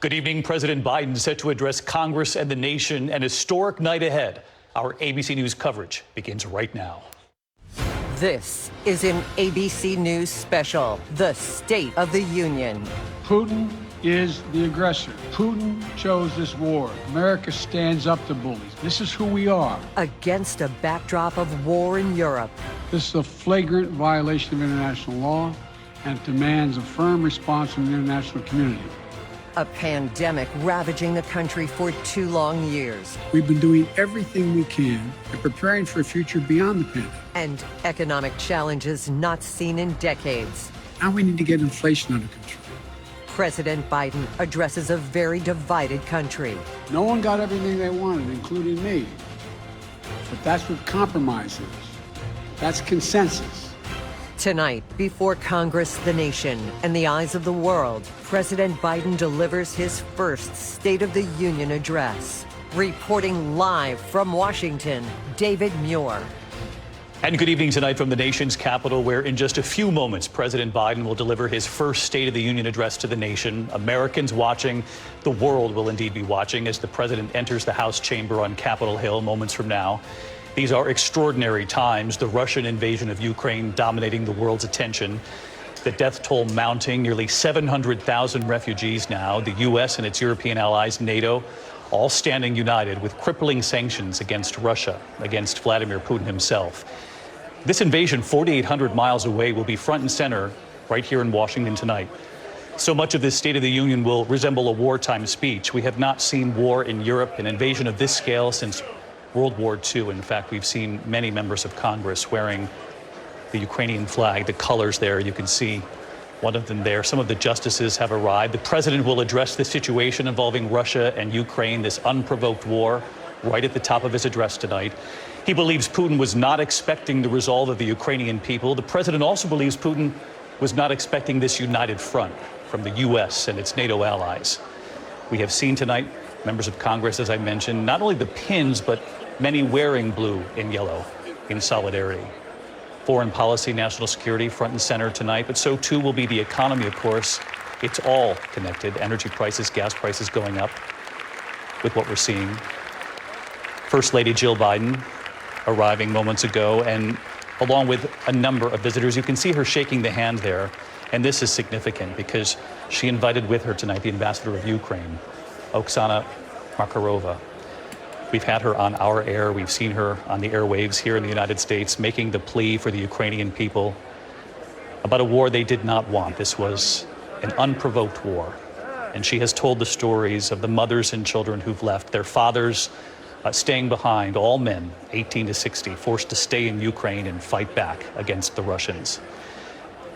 Good evening. President Biden set to address Congress and the nation. An historic night ahead. Our ABC News coverage begins right now. This is an ABC News special, The State of the Union. Putin is the aggressor. Putin chose this war. America stands up to bullies. This is who we are. Against a backdrop of war in Europe. This is a flagrant violation of international law and demands a firm response from the international community. A pandemic ravaging the country for 2 long years. We've been doing everything we can and preparing for a future beyond the pandemic. And economic challenges not seen in decades. Now we need to get inflation under control. President Biden addresses a very divided country. No one got everything they wanted, including me. But that's what compromise is. That's consensus. Tonight, before Congress, the nation, and the eyes of the world, President Biden delivers his first State of the Union address. Reporting live from Washington, David Muir. And good evening tonight from the nation's capital, where in just a few moments, President Biden will deliver his first State of the Union address to the nation. Americans watching, the world will indeed be watching as the president enters the House chamber on Capitol Hill moments from now. These are extraordinary times, the Russian invasion of Ukraine dominating the world's attention, the death toll mounting, nearly 700,000 refugees now, the U.S. and its European allies, NATO, all standing united with crippling sanctions against Russia, against Vladimir Putin himself. This invasion 4,800 miles away will be front and center right here in Washington tonight. So much of this State of the Union will resemble a wartime speech. We have not seen war in Europe, an invasion of this scale since World War II. In fact, we've seen many members of Congress wearing the Ukrainian flag, the colors there. You can see one of them there. Some of the justices have arrived. The president will address the situation involving Russia and Ukraine, this unprovoked war, right at the top of his address tonight. He believes Putin was not expecting the resolve of the Ukrainian people. The president also believes Putin was not expecting this united front from the U.S. and its NATO allies. We have seen tonight members of Congress, as I mentioned, not only the pins, but many wearing blue and yellow in solidarity. Foreign policy, national security front and center tonight, but so too will be the economy, of course. It's all connected. Energy prices, gas prices going up with what we're seeing. First Lady Jill Biden arriving moments ago, and along with a number of visitors. You can see her shaking the hand there, and this is significant because she invited with her tonight the ambassador of Ukraine, Oksana Markarova. We've had her on our air. We've seen her on the airwaves here in the United States making the plea for the Ukrainian people about a war they did not want. This was an unprovoked war. And she has told the stories of the mothers and children who've left, their fathers staying behind, all men, 18 to 60, forced to stay in Ukraine and fight back against the Russians.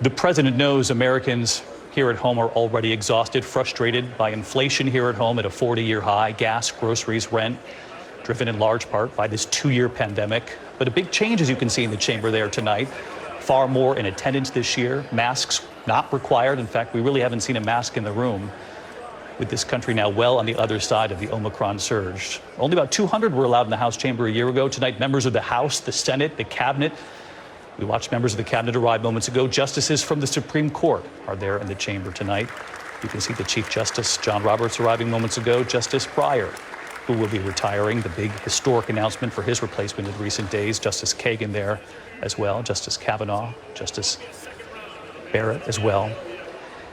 The president knows Americans here at home are already exhausted, frustrated by inflation here at home at a 40-year high, gas, groceries, rent, driven in large part by this 2-year pandemic. But a big change, as you can see in the chamber there tonight, far more in attendance this year, masks not required. In fact, we really haven't seen a mask in the room with this country now well on the other side of the Omicron surge. Only about 200 were allowed in the House chamber a year ago. Tonight, members of the House, the Senate, the Cabinet. We watched members of the Cabinet arrive moments ago. Justices from the Supreme Court are there in the chamber tonight. You can see the Chief Justice, John Roberts, arriving moments ago. Justice Breyer, who will be retiring, the big historic announcement for his replacement in recent days. Justice Kagan there as well. Justice Kavanaugh, Justice Barrett as well.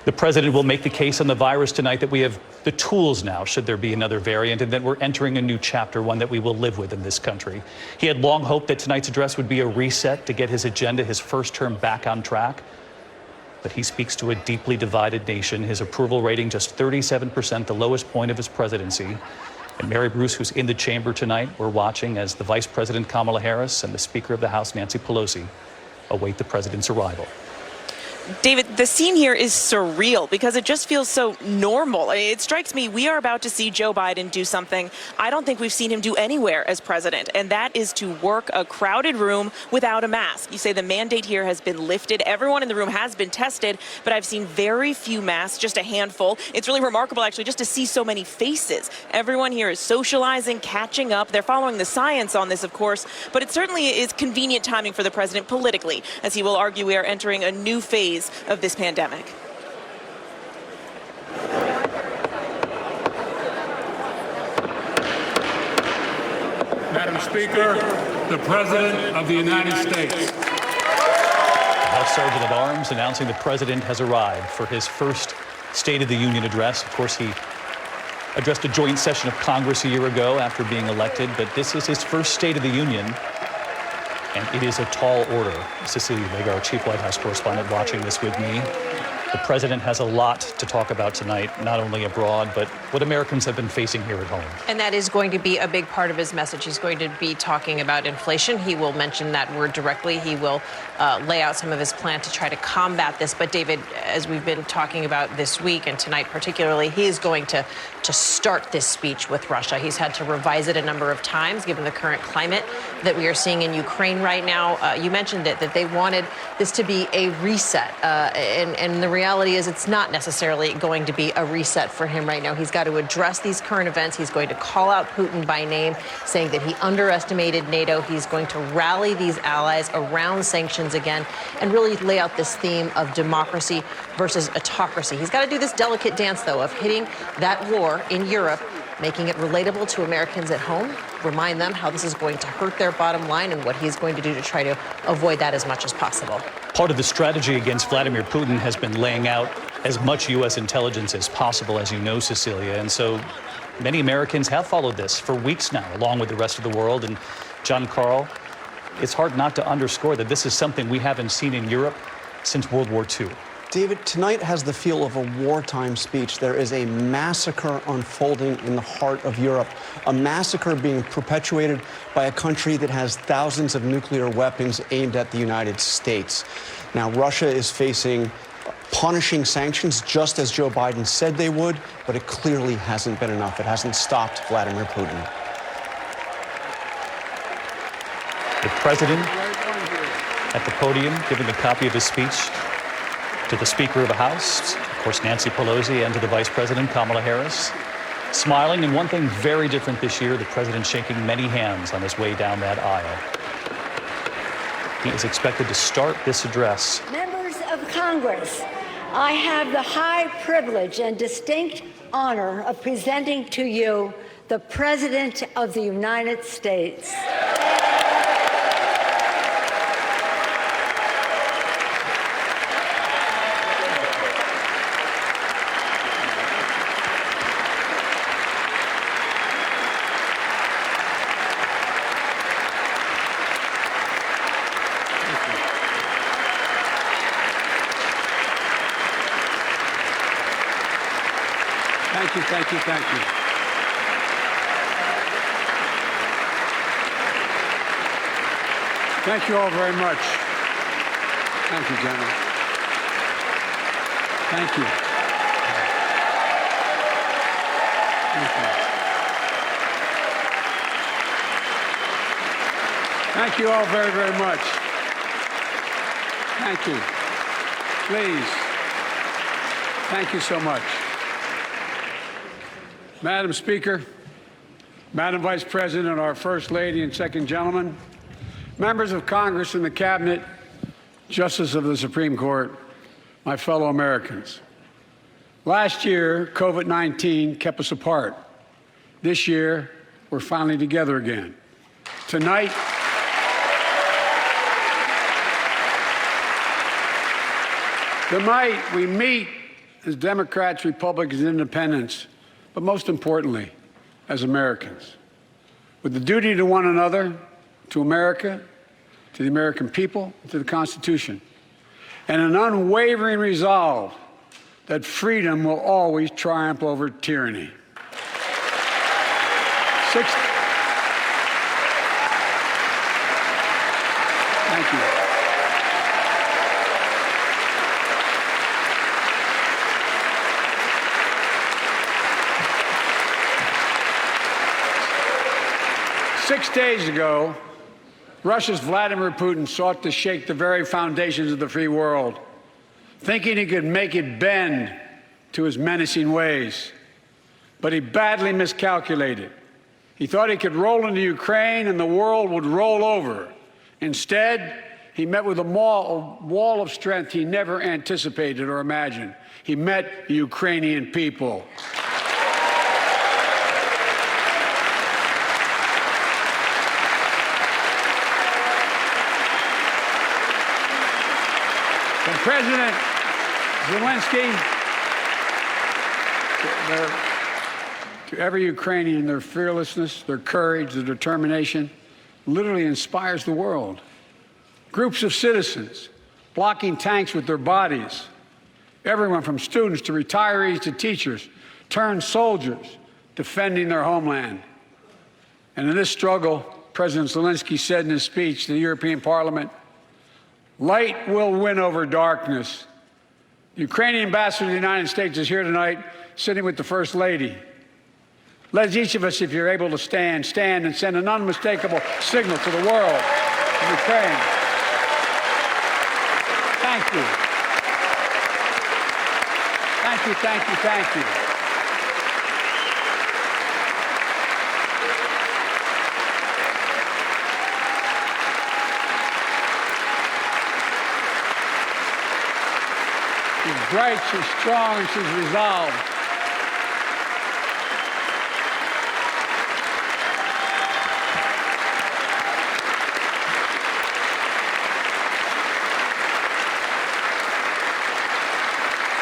The president will make the case on the virus tonight that we have the tools now, should there be another variant, and that we're entering a new chapter, one that we will live with in this country. He had long hoped that tonight's address would be a reset to get his agenda, his first term, back on track. But he speaks to a deeply divided nation. His approval rating just 37%, the lowest point of his presidency. And Mary Bruce, who's in the chamber tonight, we're watching as the Vice President Kamala Harris and the Speaker of the House, Nancy Pelosi, await the president's arrival. David, the scene here is surreal because it just feels so normal. It strikes me we are about to see Joe Biden do something I don't think we've seen him do anywhere as president, and that is to work a crowded room without a mask. You say the mandate here has been lifted. Everyone in the room has been tested, but I've seen very few masks, just a handful. It's really remarkable, actually, just to see so many faces. Everyone here is socializing, catching up. They're following the science on this, of course, but it certainly is convenient timing for the president politically, as he will argue we are entering a new phase of this pandemic. Speaker, the President of the United States. House Sergeant at Arms announcing the president has arrived for his first State of the Union address. Of course, he addressed a joint session of Congress a year ago after being elected, but this is his first State of the Union, and it is a tall order. Cecilia Vega, our chief White House correspondent, watching this with me. The president has a lot to talk about tonight, not only abroad, but what Americans have been facing here at home. And that is going to be a big part of his message. He's going to be talking about inflation. He will mention that word directly. He will lay out some of his plan to try to combat this. But, David, as we've been talking about this week and tonight particularly, he is going to start this speech with Russia. He's had to revise it a number of times, given the current climate that we are seeing in Ukraine right now. You mentioned it, that they wanted this to be a reset. And the reality is it's not necessarily going to be a reset for him right now. He's got to address these current events. He's going to call out Putin by name, saying that he underestimated NATO. He's going to rally these allies around sanctions again and really lay out this theme of democracy versus autocracy. He's got to do this delicate dance, though, of hitting that war in Europe, making it relatable to Americans at home, remind them how this is going to hurt their bottom line and what he's going to do to try to avoid that as much as possible. Part of the strategy against Vladimir Putin has been laying out as much U.S. intelligence as possible, as you know, Cecilia. And so many Americans have followed this for weeks now, along with the rest of the world. And John Carl, it's hard not to underscore that this is something we haven't seen in Europe since World War II. David, tonight has the feel of a wartime speech. There is a massacre unfolding in the heart of Europe, a massacre being perpetuated by a country that has thousands of nuclear weapons aimed at the United States. Now, Russia is facing punishing sanctions, just as Joe Biden said they would, but it clearly hasn't been enough. It hasn't stopped Vladimir Putin. The president at the podium giving a copy of his speech to the Speaker of the House, of course, Nancy Pelosi, and to the Vice President, Kamala Harris, smiling. And one thing very different this year, the president shaking many hands on his way down that aisle. He is expected to start this address. Members of Congress, I have the high privilege and distinct honor of presenting to you the President of the United States. Thank you. Thank you all very much. Thank you, General. Thank you. Thank you all very, very much. Thank you. Please. Thank you so much. Madam Speaker, Madam Vice President, our First Lady and Second Gentleman, members of Congress and the Cabinet, Justices of the Supreme Court, my fellow Americans. Last year, COVID-19 kept us apart. This year, we're finally together again. Tonight, we meet as Democrats, Republicans, and Independents, but most importantly, as Americans, with the duty to one another, to America, to the American people, to the Constitution, and an unwavering resolve that freedom will always triumph over tyranny. Thank you. 6 days ago, Russia's Vladimir Putin sought to shake the very foundations of the free world, thinking he could make it bend to his menacing ways. But he badly miscalculated. He thought he could roll into Ukraine and the world would roll over. Instead, he met with a wall of strength he never anticipated or imagined. He met the Ukrainian people. President Zelensky, to every Ukrainian, their fearlessness, their courage, their determination literally inspires the world. Groups of citizens blocking tanks with their bodies, everyone from students to retirees to teachers, turned soldiers defending their homeland. And in this struggle, President Zelensky said in his speech to the European Parliament, "Light will win over darkness." The Ukrainian ambassador to the United States is here tonight, sitting with the First Lady. Let each of us, if you're able to stand and send an unmistakable signal to the world of Ukraine. Thank you. Thank you, thank you, thank you. She's bright, she's strong, and she's resolved.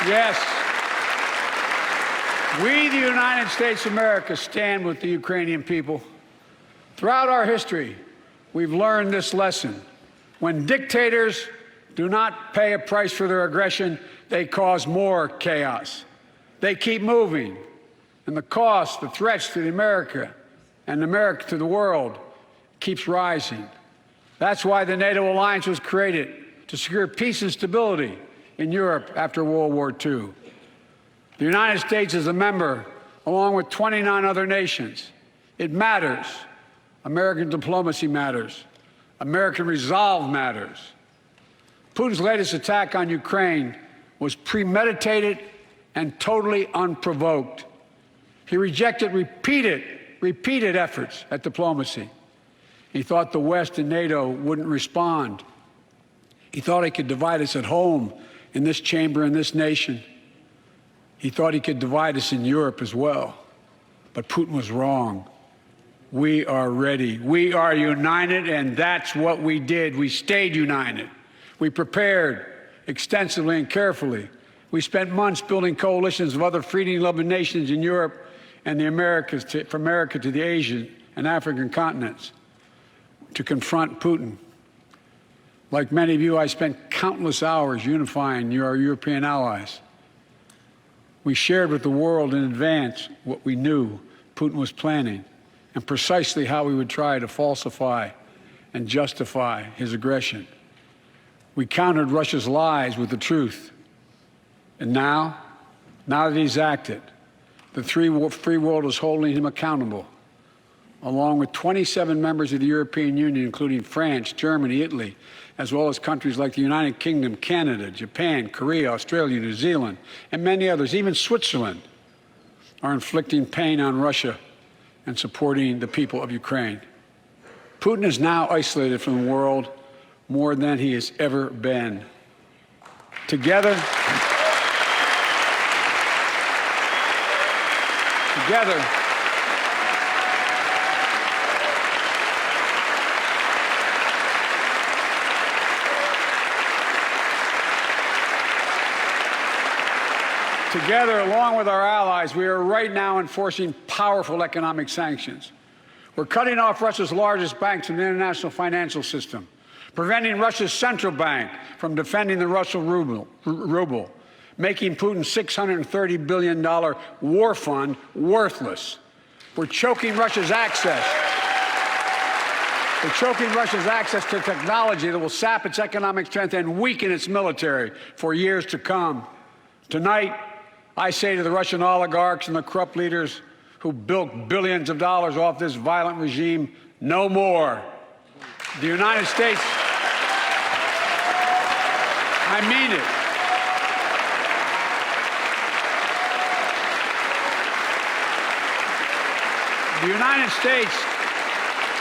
Yes, we, the United States of America, stand with the Ukrainian people. Throughout our history, we've learned this lesson. When dictators do not pay a price for their aggression, they cause more chaos. They keep moving, and the cost, the threats to America and America to the world keeps rising. That's why the NATO alliance was created, to secure peace and stability in Europe after World War II. The United States is a member, along with 29 other nations. It matters. American diplomacy matters. American resolve matters. Putin's latest attack on Ukraine was premeditated and totally unprovoked. He rejected repeated efforts at diplomacy. He thought the West and NATO wouldn't respond. He thought he could divide us at home, in this chamber, in this nation. He thought he could divide us in Europe as well. But Putin was wrong. We are ready. We are united, and that's what we did. We stayed united. We prepared extensively and carefully. We spent months building coalitions of other freedom-loving nations in Europe and the Americas, from America to the Asian and African continents, to confront Putin. Like many of you, I spent countless hours unifying our European allies. We shared with the world in advance what we knew Putin was planning and precisely how he would try to falsify and justify his aggression. We countered Russia's lies with the truth. And now that he's acted, the free world is holding him accountable, along with 27 members of the European Union, including France, Germany, Italy, as well as countries like the United Kingdom, Canada, Japan, Korea, Australia, New Zealand, and many others. Even Switzerland are inflicting pain on Russia and supporting the people of Ukraine. Putin is now isolated from the world more than he has ever been. Together, along with our allies, we are right now enforcing powerful economic sanctions. We're cutting off Russia's largest banks in the international financial system, preventing Russia's central bank from defending the Russian ruble, making Putin's $630 billion war fund worthless. We're choking Russia's access. To technology that will sap its economic strength and weaken its military for years to come. Tonight, I say to the Russian oligarchs and the corrupt leaders who bilked billions of dollars off this violent regime, no more. The United States, I mean it. The United States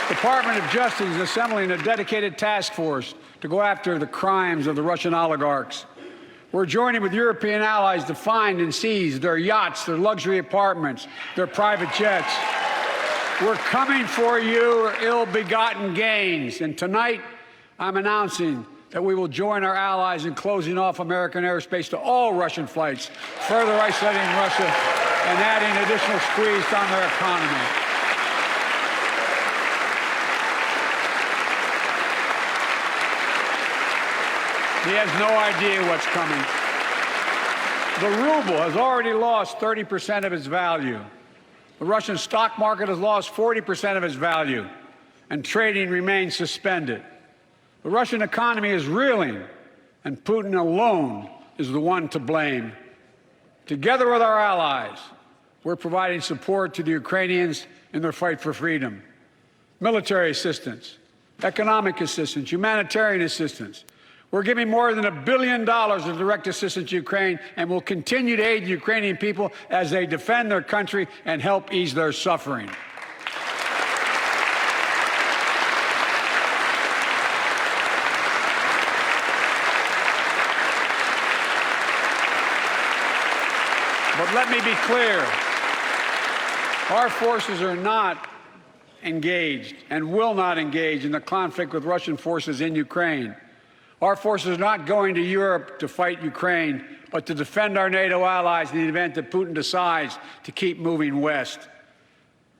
Department of Justice is assembling a dedicated task force to go after the crimes of the Russian oligarchs. We're joining with European allies to find and seize their yachts, their luxury apartments, their private jets. We're coming for your ill-begotten gains. And tonight, I'm announcing that we will join our allies in closing off American airspace to all Russian flights, further isolating Russia and adding additional squeeze on their economy. He has no idea what's coming. The ruble has already lost 30% of its value. The Russian stock market has lost 40% of its value, and trading remains suspended. The Russian economy is reeling, and Putin alone is the one to blame. Together with our allies, we're providing support to the Ukrainians in their fight for freedom. Military assistance, economic assistance, humanitarian assistance. We're giving more than $1 billion of direct assistance to Ukraine, and will continue to aid the Ukrainian people as they defend their country and help ease their suffering. But let me be clear, our forces are not engaged and will not engage in the conflict with Russian forces in Ukraine. Our forces are not going to Europe to fight Ukraine, but to defend our NATO allies in the event that Putin decides to keep moving west.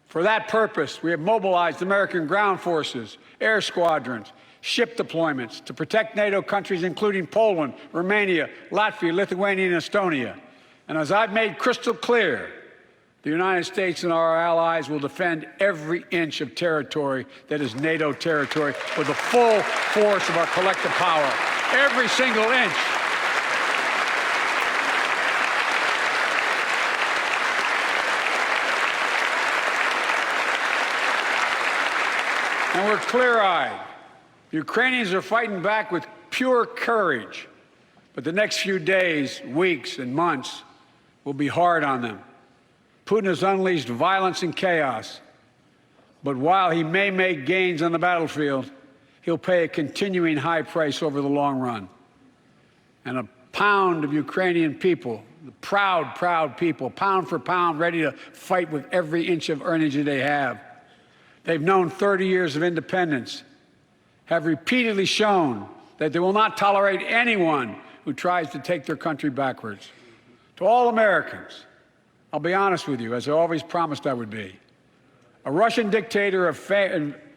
For that purpose, we have mobilized American ground forces, air squadrons, ship deployments to protect NATO countries including Poland, Romania, Latvia, Lithuania, and Estonia. And as I've made crystal clear, the United States and our allies will defend every inch of territory that is NATO territory with the full force of our collective power. Every single inch. And we're clear-eyed. The Ukrainians are fighting back with pure courage. But the next few days, weeks, and months will be hard on them. Putin has unleashed violence and chaos, but while he may make gains on the battlefield, he'll pay a continuing high price over the long run. And a pound of Ukrainian people, the proud, proud people, pound for pound, ready to fight with every inch of energy they have. They've known 30 years of independence, have repeatedly shown that they will not tolerate anyone who tries to take their country backwards. To all Americans, I'll be honest with you, as I always promised I would be. A Russian dictator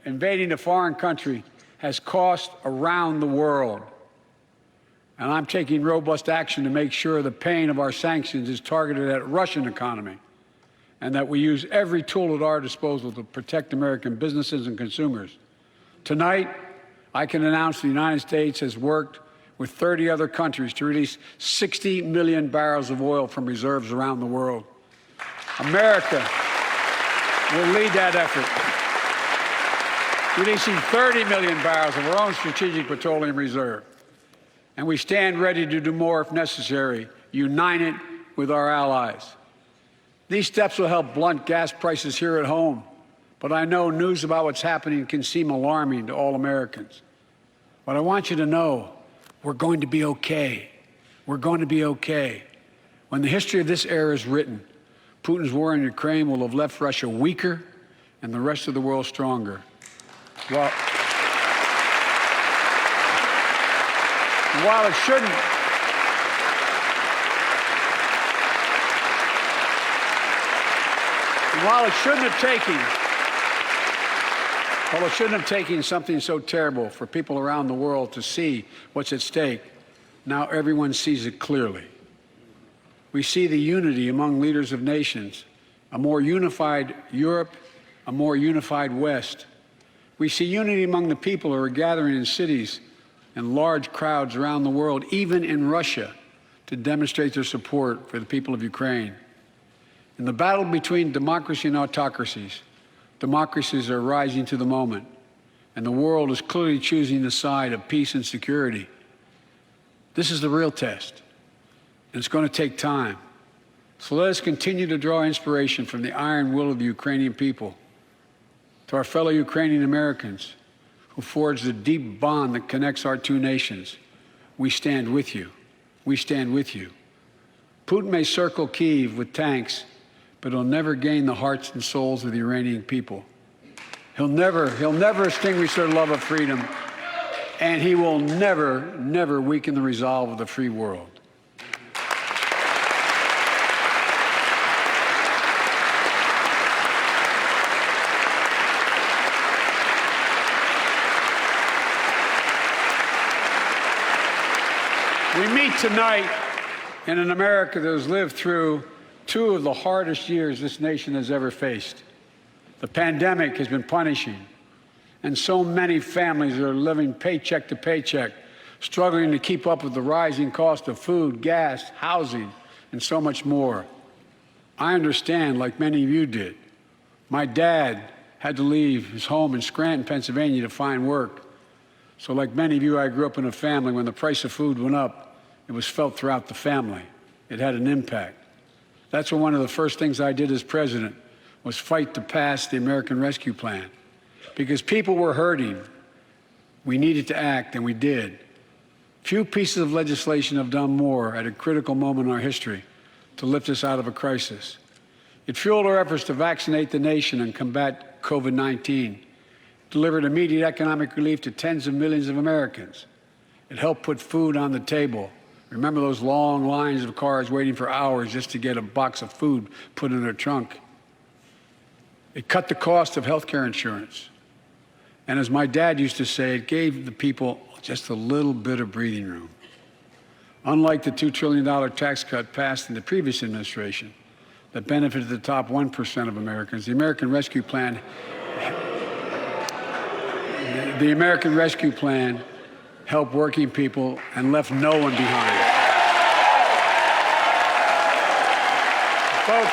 invading a foreign country has cost around the world. And I'm taking robust action to make sure the pain of our sanctions is targeted at the Russian economy, and that we use every tool at our disposal to protect American businesses and consumers. Tonight, I can announce the United States has worked with 30 other countries to release 60 million barrels of oil from reserves around the world. America will lead that effort, releasing 30 million barrels of our own strategic petroleum reserve. And we stand ready to do more if necessary, united with our allies. These steps will help blunt gas prices here at home, but I know news about what's happening can seem alarming to all Americans. But I want you to know, we're going to be okay. We're going to be okay. When the history of this era is written, Putin's war in Ukraine will have left Russia weaker and the rest of the world stronger. Well, while it shouldn't have taken something so terrible for people around the world to see what's at stake, now everyone sees it clearly. We see the unity among leaders of nations, a more unified Europe, a more unified West. We see unity among the people who are gathering in cities and large crowds around the world, even in Russia, to demonstrate their support for the people of Ukraine. In the battle between democracy and autocracies, democracies are rising to the moment, and the world is clearly choosing the side of peace and security. This is the real test, and it's going to take time. So let us continue to draw inspiration from the iron will of the Ukrainian people. To our fellow Ukrainian Americans who forged the deep bond that connects our two nations, we stand with you. We stand with you. Putin may circle Kyiv with tanks, but he'll never gain the hearts and souls of the Iranian people. He'll never extinguish their love of freedom. and he will never, never weaken the resolve of the free world. We meet tonight in an America that has lived through two of the hardest years this nation has ever faced. The pandemic has been punishing, and so many families are living paycheck to paycheck, struggling to keep up with the rising cost of food, gas, housing, and so much more. I understand, like many of you did. My dad had to leave his home in Scranton, Pennsylvania to find work. So like many of you, I grew up in a family when the price of food went up, it was felt throughout the family. It had an impact. That's when one of the first things I did as president was fight to pass the American Rescue Plan. Because people were hurting, we needed to act, and we did. Few pieces of legislation have done more at a critical moment in our history to lift us out of a crisis. It fueled our efforts to vaccinate the nation and combat COVID-19, delivered immediate economic relief to tens of millions of Americans. It helped put food on the table. Remember those long lines of cars waiting for hours just to get a box of food put in their trunk. It cut the cost of health care insurance. And as my dad used to say, it gave the people just a little bit of breathing room. Unlike the $2 trillion tax cut passed in the previous administration that benefited the top 1% of Americans, the American Rescue Plan helped working people and left no one behind. Folks,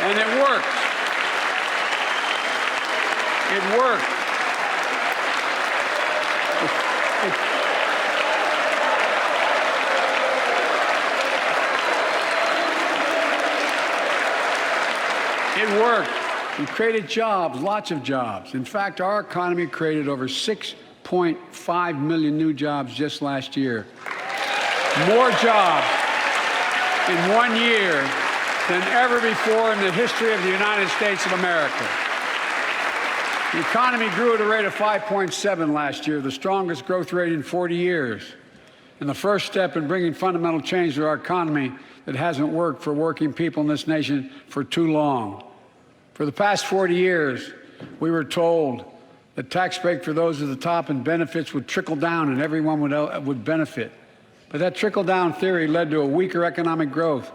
and it worked. It worked. It worked. We created jobs, lots of jobs. In fact, our economy created over 6.5 million new jobs just last year. More jobs in 1 year than ever before in the history of the United States of America. The economy grew at a rate of 5.7 last year, the strongest growth rate in 40 years. And the first step in bringing fundamental change to our economy that hasn't worked for working people in this nation for too long. For the past 40 years, we were told that tax break for those at the top and benefits would trickle down and everyone would benefit. But that trickle-down theory led to a weaker economic growth,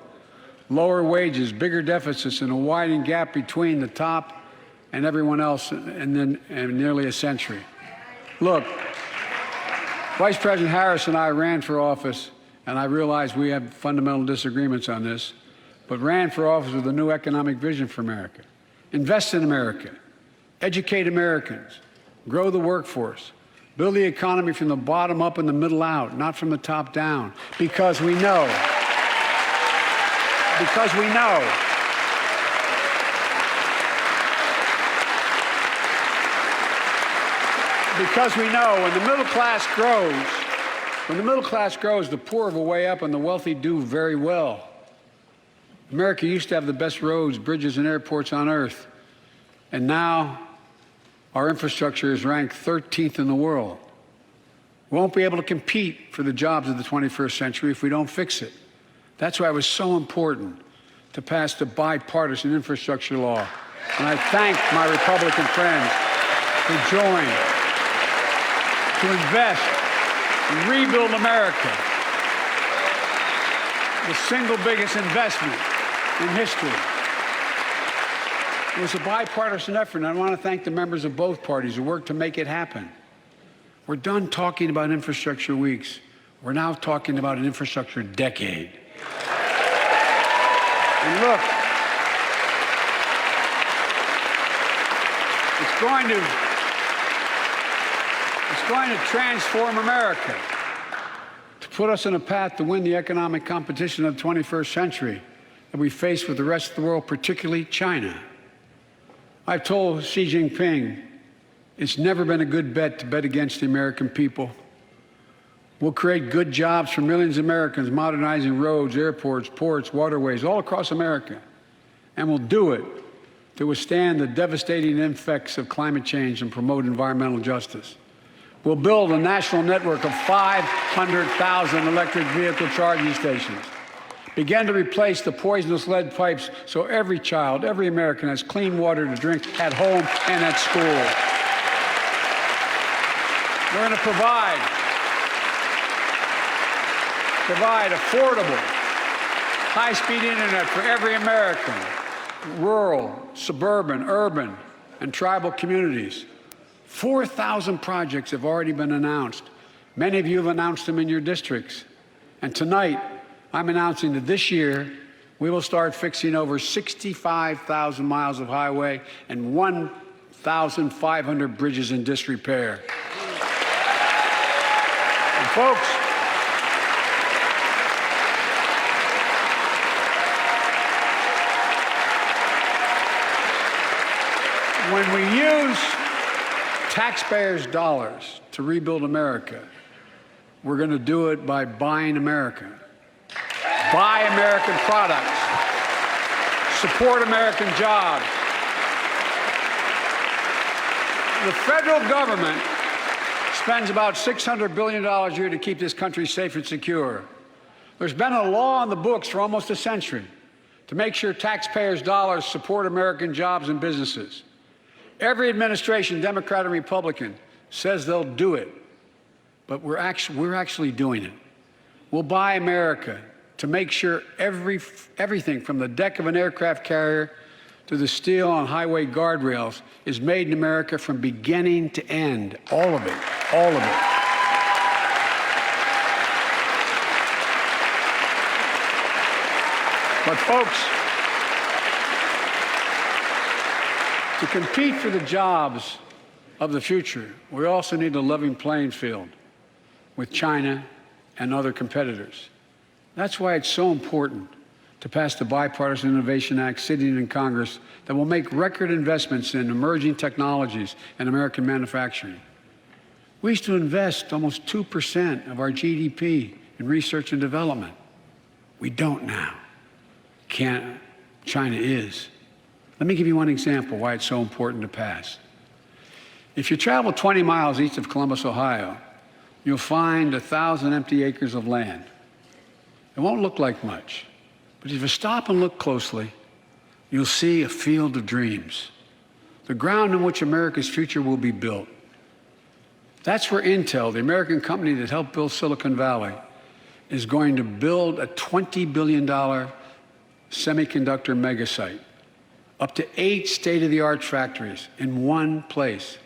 lower wages, bigger deficits, and a widening gap between the top and everyone else in nearly a century. Look, Vice President Harris and I ran for office, and I realize we have fundamental disagreements on this, but ran for office with a new economic vision for America. Invest in America, educate Americans, grow the workforce, build the economy from the bottom up and the middle out, not from the top down, because we know, when the middle class grows, the poor have a way up and the wealthy do very well. America used to have the best roads, bridges, and airports on earth. And now our infrastructure is ranked 13th in the world. We won't be able to compete for the jobs of the 21st century if we don't fix it. That's why it was so important to pass the bipartisan infrastructure law. And I thank my Republican friends who joined to invest and rebuild America, the single biggest investment in history. It was a bipartisan effort, and I want to thank the members of both parties who worked to make it happen. We're done talking about infrastructure weeks. We're now talking about an infrastructure decade. And look, it's going to transform America, to put us on a path to win the economic competition of the 21st century that we face with the rest of the world, particularly China. I've told Xi Jinping it's never been a good bet to bet against the American people. We'll create good jobs for millions of Americans, modernizing roads, airports, ports, waterways, all across America. And we'll do it to withstand the devastating effects of climate change and promote environmental justice. We'll build a national network of 500,000 electric vehicle charging stations. Begin to replace the poisonous lead pipes so every child, every American has clean water to drink at home and at school. We're going to provide affordable, high-speed internet for every American, rural, suburban, urban, and tribal communities. 4,000 projects have already been announced. Many of you have announced them in your districts. And tonight, I'm announcing that this year, we will start fixing over 65,000 miles of highway and 1,500 bridges in disrepair. And folks, when we use taxpayers' dollars to rebuild America, we're going to do it by buying America. Buy American products. Support American jobs. The federal government spends about $600 billion a year to keep this country safe and secure. There's been a law on the books for almost a century to make sure taxpayers' dollars support American jobs and businesses. Every administration, Democrat and Republican, says they'll do it, but we're actually doing it. We'll buy America to make sure everything from the deck of an aircraft carrier to the steel on highway guardrails is made in America from beginning to end. All of it. All of it. But folks, to compete for the jobs of the future, we also need a level playing field with China and other competitors. That's why it's so important to pass the Bipartisan Innovation Act sitting in Congress that will make record investments in emerging technologies and American manufacturing. We used to invest almost 2% of our GDP in research and development. We don't now. China is. Let me give you one example why it's so important to pass. If you travel 20 miles east of Columbus, Ohio, you'll find 1,000 empty acres of land. It won't look like much, but if you stop and look closely, you'll see a field of dreams, the ground on which America's future will be built. That's where Intel, the American company that helped build Silicon Valley, is going to build a $20 billion semiconductor megasite, up to 8 state-of-the-art factories in one place,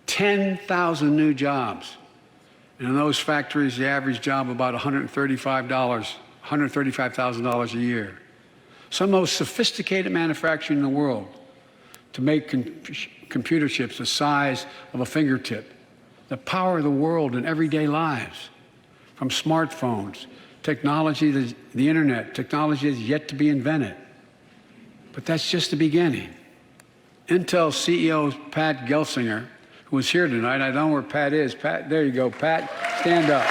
10,000 new jobs. And in those factories, the average job about $135,000 a year. Some of the most sophisticated manufacturing in the world to make computer chips the size of a fingertip, that power the world in everyday lives, from smartphones, technology, the internet, technology that's yet to be invented. But that's just the beginning. Intel CEO Pat Gelsinger, who is here tonight. I don't know where Pat is. Pat, there you go, Pat. Stand up.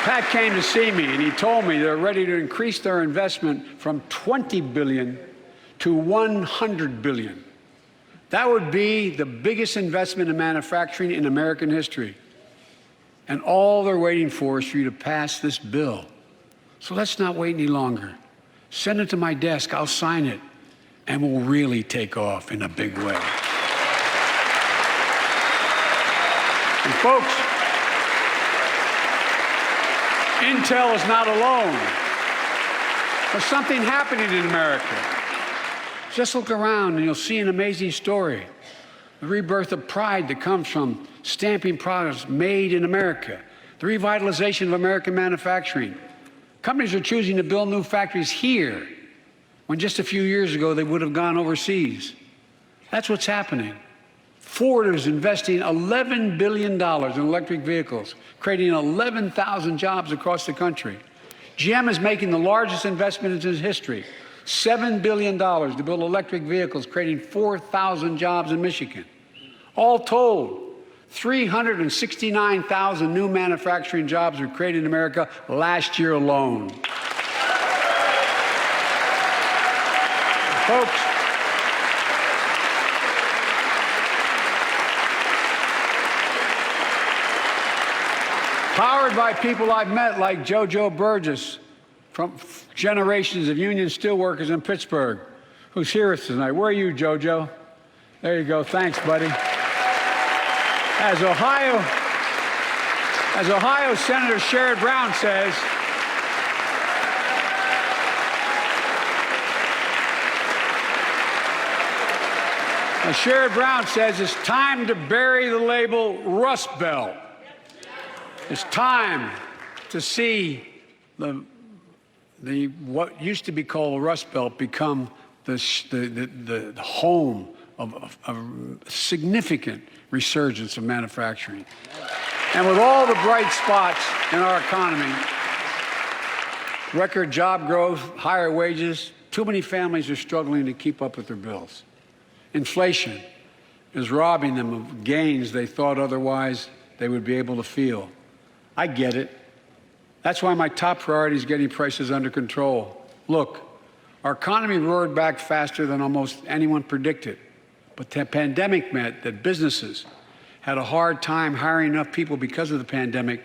Pat came to see me, and he told me they're ready to increase their investment from $20 billion to $100 billion. That would be the biggest investment in manufacturing in American history. And all they're waiting for is for you to pass this bill. So let's not wait any longer. Send it to my desk, I'll sign it, and we'll really take off in a big way. And folks, Intel is not alone. There's something happening in America. Just look around and you'll see an amazing story. The rebirth of pride that comes from stamping products made in America. The revitalization of American manufacturing. Companies are choosing to build new factories here when just a few years ago they would have gone overseas. That's what's happening. Ford is investing $11 billion in electric vehicles, creating 11,000 jobs across the country. GM is making the largest investment in its history, $7 billion to build electric vehicles, creating 4,000 jobs in Michigan. All told, 369,000 new manufacturing jobs were created in America last year alone. Folks, powered by people I've met like JoJo Burgess from generations of union steelworkers in Pittsburgh, who's here with us tonight. Where are you, JoJo? There you go. Thanks, buddy. As Ohio Senator Sherrod Brown says, it's time to bury the label Rust Belt. It's time to see what used to be called the Rust Belt become the home of a significant resurgence of manufacturing. And with all the bright spots in our economy, record job growth, higher wages, too many families are struggling to keep up with their bills. Inflation is robbing them of gains they thought otherwise they would be able to feel. I get it. That's why my top priority is getting prices under control. Look, our economy roared back faster than almost anyone predicted. But the pandemic meant that businesses had a hard time hiring enough people because of the pandemic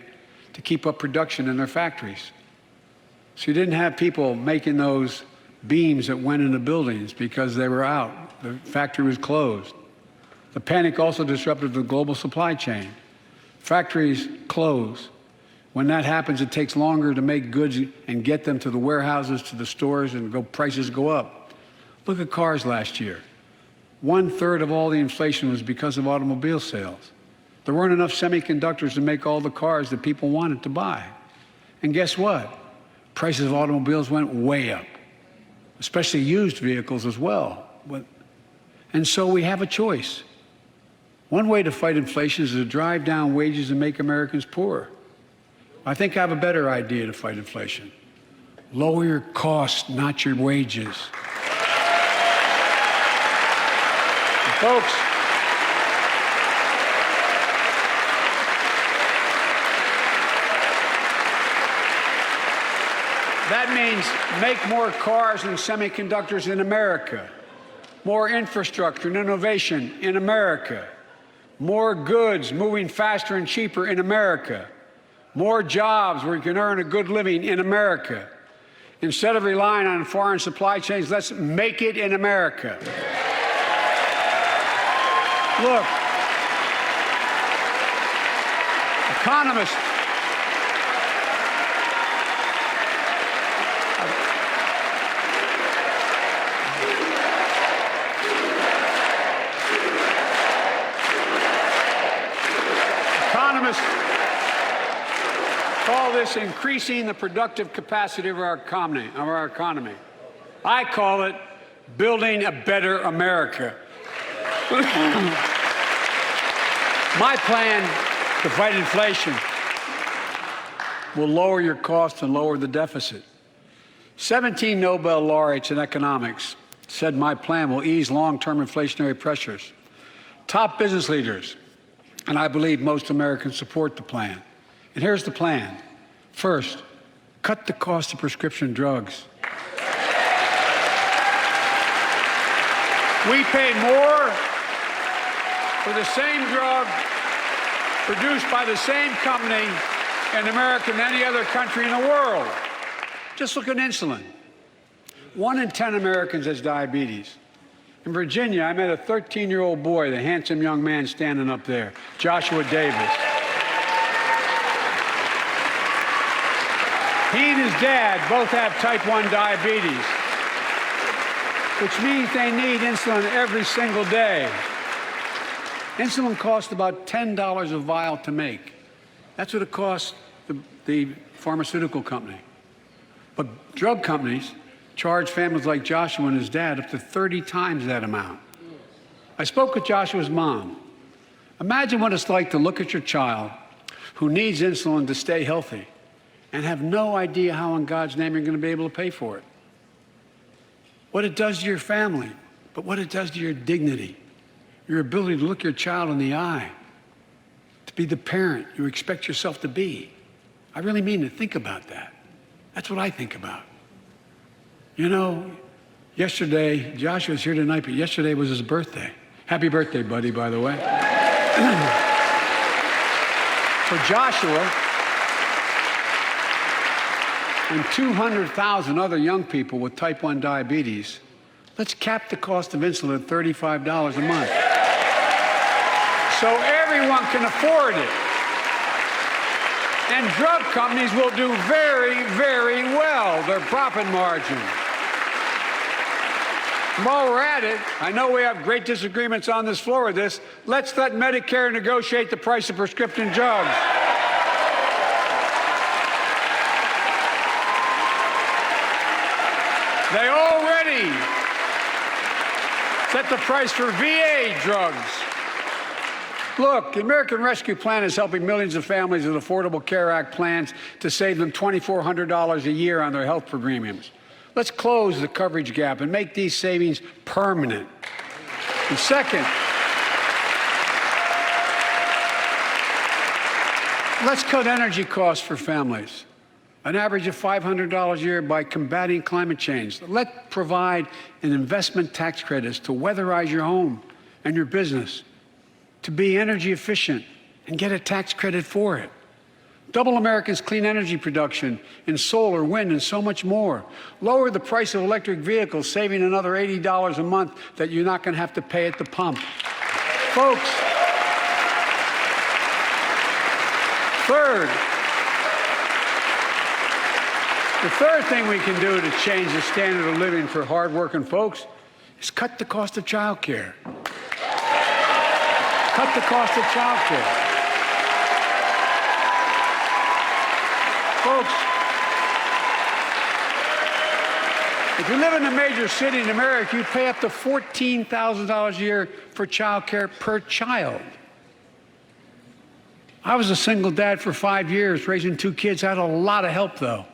to keep up production in their factories. So you didn't have people making those beams that went into buildings because they were out. The factory was closed. The panic also disrupted the global supply chain. Factories close. When that happens, it takes longer to make goods and get them to the warehouses, to the stores, and prices go up. Look at cars last year. 1/3 of all the inflation was because of automobile sales. There weren't enough semiconductors to make all the cars that people wanted to buy. And guess what? Prices of automobiles went way up, especially used vehicles as well. And so we have a choice. One way to fight inflation is to drive down wages and make Americans poorer. I think I have a better idea to fight inflation. Lower your costs, not your wages. Folks, that means make more cars and semiconductors in America, more infrastructure and innovation in America, more goods moving faster and cheaper in America, more jobs where you can earn a good living in America. Instead of relying on foreign supply chains, let's make it in America. Look, economists call this increasing the productive capacity of our economy. I call it building a better America. My plan to fight inflation will lower your costs and lower the deficit. 17 Nobel laureates in economics said my plan will ease long-term inflationary pressures. Top business leaders, and I believe most Americans, support the plan. And here's the plan. First, cut the cost of prescription drugs. We pay more for the same drug produced by the same company in America than any other country in the world. Just look at insulin. 1 in 10 Americans has diabetes. In Virginia, I met a 13-year-old boy, the handsome young man standing up there, Joshua Davis. He and his dad both have type 1 diabetes, which means they need insulin every single day. Insulin costs about $10 a vial to make. That's what it costs the pharmaceutical company. But drug companies charge families like Joshua and his dad up to 30 times that amount. I spoke with Joshua's mom. Imagine what it's like to look at your child who needs insulin to stay healthy and have no idea how in God's name you're going to be able to pay for it. What it does to your family, but what it does to your dignity, your ability to look your child in the eye, to be the parent you expect yourself to be. I really mean to think about that. That's what I think about. You know, yesterday, Joshua's here tonight, but yesterday was his birthday. Happy birthday, buddy, by the way. For Joshua and 200,000 other young people with type 1 diabetes, let's cap the cost of insulin at $35 a month so everyone can afford it. And drug companies will do very, very well, their profit margin. While we're at it, I know we have great disagreements on this floor with this. Let's let Medicare negotiate the price of prescription drugs. They already set the price for VA drugs. Look, the American Rescue Plan is helping millions of families with Affordable Care Act plans to save them $2,400 a year on their health premiums. Let's close the coverage gap and make these savings permanent. And second, let's cut energy costs for families, an average of $500 a year by combating climate change. Let's provide an investment tax credits to weatherize your home and your business, to be energy efficient and get a tax credit for it. Double America's clean energy production in solar, wind, and so much more. Lower the price of electric vehicles, saving another $80 a month that you're not going to have to pay at the pump. Folks, the third thing we can do to change the standard of living for hardworking folks is cut the cost of child care. Cut the cost of child care. Folks, if you live in a major city in America, you pay up to $14,000 a year for child care per child. I was a single dad for 5 years, raising 2 kids. I had a lot of help, though.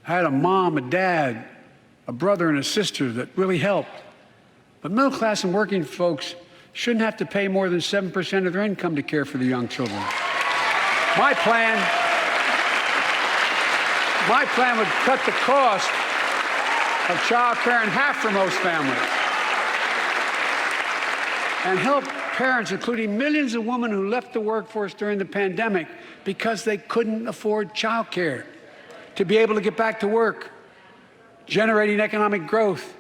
I had a mom, a dad, a brother, and a sister that really helped. But middle class and working folks shouldn't have to pay more than 7% of their income to care for the young children. My plan would cut the cost of child care in half for most families and help parents, including millions of women who left the workforce during the pandemic because they couldn't afford child care, to be able to get back to work, generating economic growth.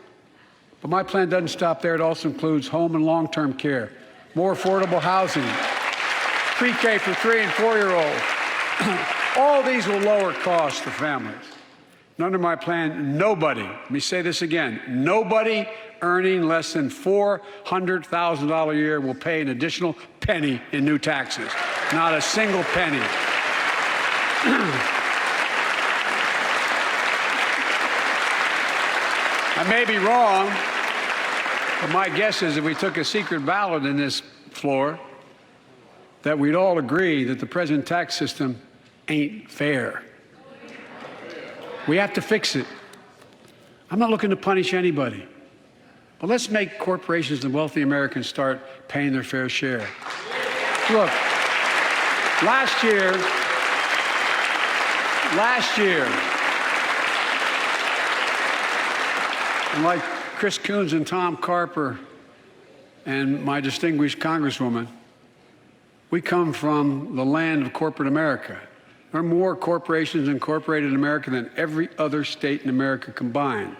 But my plan doesn't stop there. It also includes home and long-term care, more affordable housing, pre-K for 3- and 4-year-olds. All these will lower costs for families. And under my plan, nobody, let me say this again, nobody earning less than $400,000 a year will pay an additional penny in new taxes. Not a single penny. I may be wrong, but my guess is if we took a secret ballot in this floor, that we'd all agree that the present tax system ain't fair. We have to fix it. I'm not looking to punish anybody, but let's make corporations and wealthy Americans start paying their fair share. Look, last year, and like Chris Coons and Tom Carper and my distinguished Congresswoman, we come from the land of corporate America. There are more corporations incorporated in America than every other state in America combined.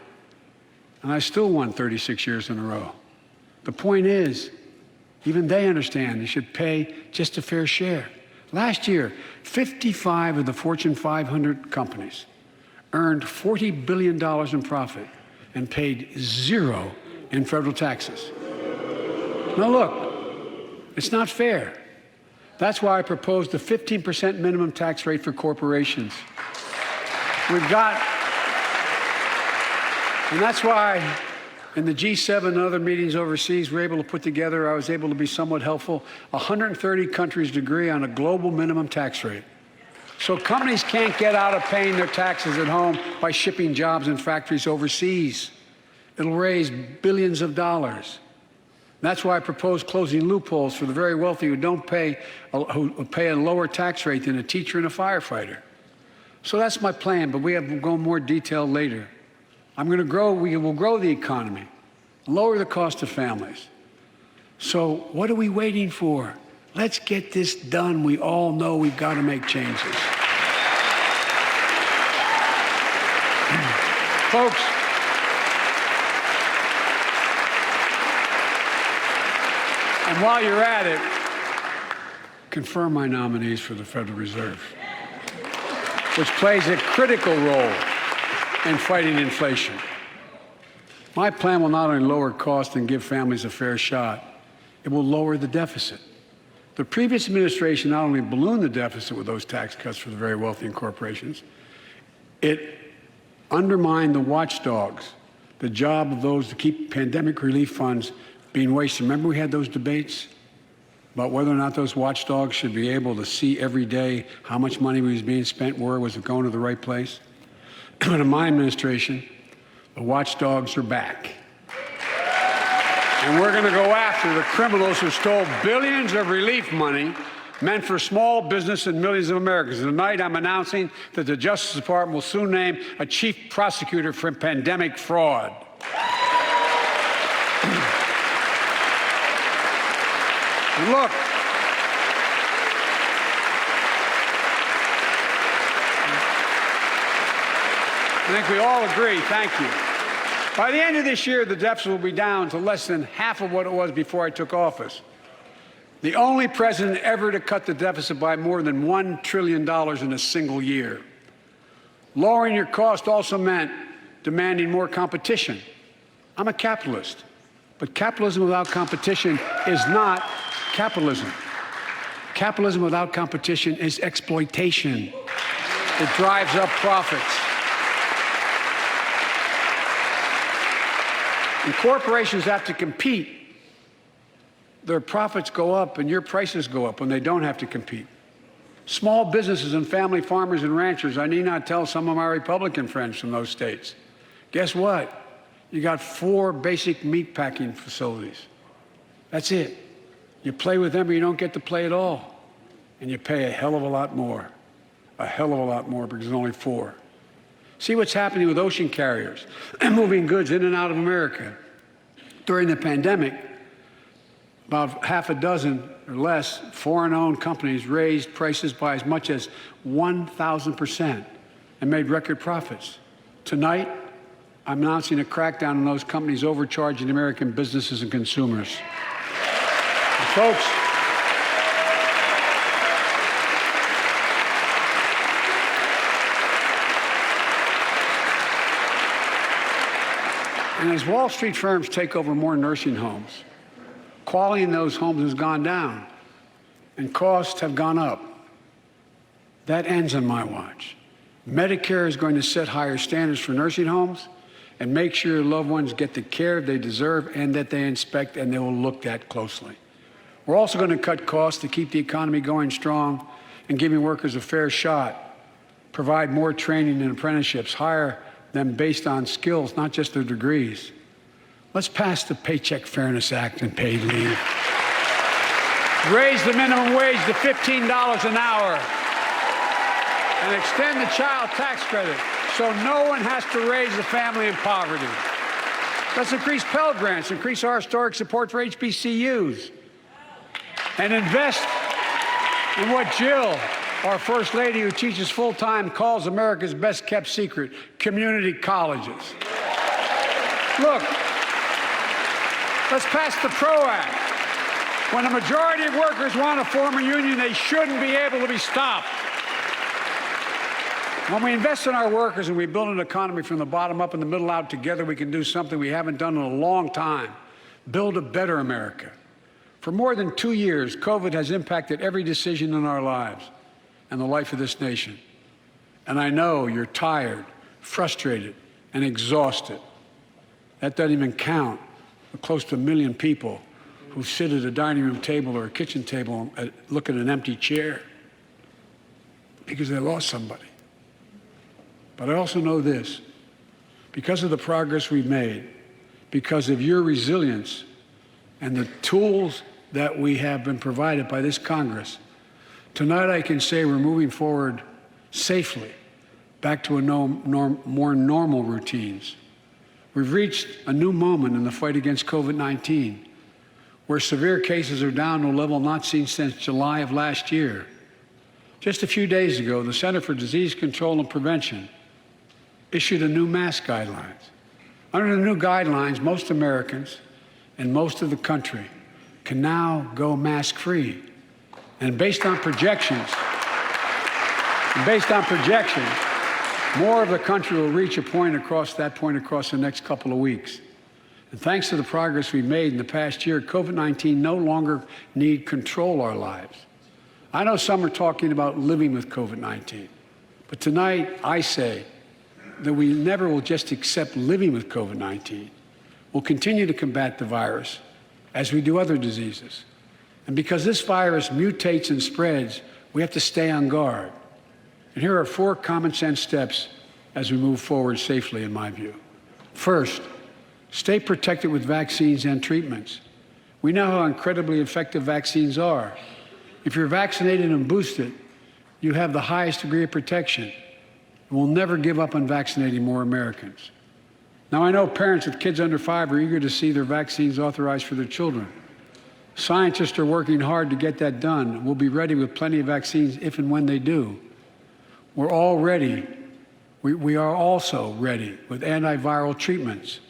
And I still won 36 years in a row. The point is, even they understand they should pay just a fair share. Last year, 55 of the Fortune 500 companies earned $40 billion in profit and paid 0 in federal taxes. Now look, it's not fair. That's why I proposed a 15% minimum tax rate for corporations. And that's why in the G7 and other meetings overseas, I was able to be somewhat helpful. 130 countries agree on a global minimum tax rate. So companies can't get out of paying their taxes at home by shipping jobs and factories overseas. It'll raise billions of dollars. That's why I propose closing loopholes for the very wealthy who pay a lower tax rate than a teacher and a firefighter. So that's my plan, but we'll go in more detail later. We will grow the economy, lower the cost of families. So what are we waiting for? Let's get this done. We all know we've got to make changes. Folks, and while you're at it, confirm my nominees for the Federal Reserve, which plays a critical role in fighting inflation. My plan will not only lower costs and give families a fair shot, it will lower the deficit. The previous administration not only ballooned the deficit with those tax cuts for the very wealthy and corporations, it undermined the watchdogs, the job of those to keep pandemic relief funds being wasted. Remember we had those debates about whether or not those watchdogs should be able to see every day how much money was being spent, where was it going to the right place? But in my administration, the watchdogs are back. And we're going to go after the criminals who stole billions of relief money meant for small business and millions of Americans. And tonight, I'm announcing that the Justice Department will soon name a chief prosecutor for pandemic fraud. And look, I think we all agree, thank you. By the end of this year, the deficit will be down to less than half of what it was before I took office. The only president ever to cut the deficit by more than $1 trillion in a single year. Lowering your cost also meant demanding more competition. I'm a capitalist, but capitalism without competition is not capitalism. Capitalism without competition is exploitation. It drives up profits. And corporations have to compete. Their profits go up and your prices go up when they don't have to compete. Small businesses and family farmers and ranchers, I need not tell some of my Republican friends from those states. Guess what? You got 4 basic meat packing facilities. That's it. You play with them or you don't get to play at all. And you pay a hell of a lot more. A hell of a lot more because there's only 4. See what's happening with ocean carriers and moving goods in and out of America. During the pandemic, about half a dozen or less foreign-owned companies raised prices by as much as 1,000% and made record profits. Tonight, I'm announcing a crackdown on those companies overcharging American businesses and consumers. And folks, and as Wall Street firms take over more nursing homes, quality in those homes has gone down and costs have gone up. That ends on my watch. Medicare is going to set higher standards for nursing homes and make sure your loved ones get the care they deserve and that they inspect and they will look at closely. We're also going to cut costs to keep the economy going strong and giving workers a fair shot, provide more training and apprenticeships, hire them based on skills, not just their degrees. Let's pass the Paycheck Fairness Act and paid leave. Raise the minimum wage to $15 an hour and extend the child tax credit so no one has to raise a family in poverty. Let's increase Pell Grants, increase our historic support for HBCUs, and invest in what Jill, our First Lady who teaches full-time, calls America's best-kept secret, community colleges. Look, let's pass the PRO Act. When a majority of workers want to form a union, they shouldn't be able to be stopped. When we invest in our workers and we build an economy from the bottom up and the middle out together, we can do something we haven't done in a long time, build a better America. For more than 2 years, COVID has impacted every decision in our lives and the life of this nation. And I know you're tired, frustrated, and exhausted. That doesn't even count the close to 1 million people who sit at a dining room table or a kitchen table and look at an empty chair because they lost somebody. But I also know this, because of the progress we've made, because of your resilience and the tools that we have been provided by this Congress, tonight I can say we're moving forward safely back to more normal routines. We've reached a new moment in the fight against COVID-19, where severe cases are down to a level not seen since July of last year. Just a few days ago, the Center for Disease Control and Prevention issued a new mask guidelines. Under the new guidelines, most Americans and most of the country can now go mask-free. And based on projections, more of the country will reach a point across the next couple of weeks. And thanks to the progress we've made in the past year, COVID-19 no longer need control our lives. I know some are talking about living with COVID-19, but tonight I say that we never will just accept living with COVID-19. We'll continue to combat the virus as we do other diseases. And because this virus mutates and spreads, we have to stay on guard. And here are 4 common sense steps as we move forward safely, in my view. First, stay protected with vaccines and treatments. We know how incredibly effective vaccines are. If you're vaccinated and boosted, you have the highest degree of protection. We'll never give up on vaccinating more Americans. Now, I know parents with kids under 5 are eager to see their vaccines authorized for their children. Scientists are working hard to get that done. We'll be ready with plenty of vaccines if and when they do. We're all ready. We are also ready with antiviral treatments.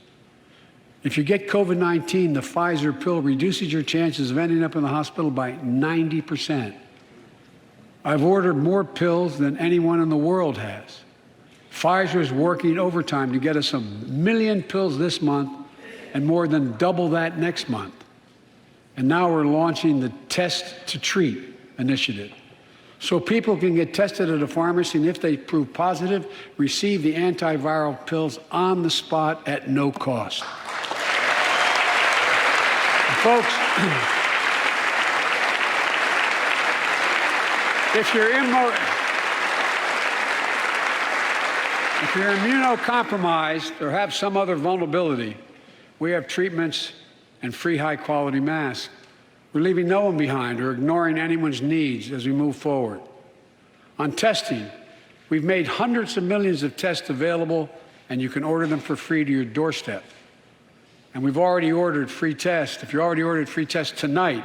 If you get COVID-19, the Pfizer pill reduces your chances of ending up in the hospital by 90%. I've ordered more pills than anyone in the world has. Pfizer is working overtime to get us 1 million pills this month and more than double that next month. And now we're launching the Test to Treat initiative, so people can get tested at a pharmacy, and if they prove positive, receive the antiviral pills on the spot at no cost. Folks, if you're immunocompromised or have some other vulnerability, we have treatments and free high-quality masks. We're leaving no one behind or ignoring anyone's needs as we move forward. On testing, we've made hundreds of millions of tests available, and you can order them for free to your doorstep. And we've already ordered free tests. If you already ordered free tests tonight,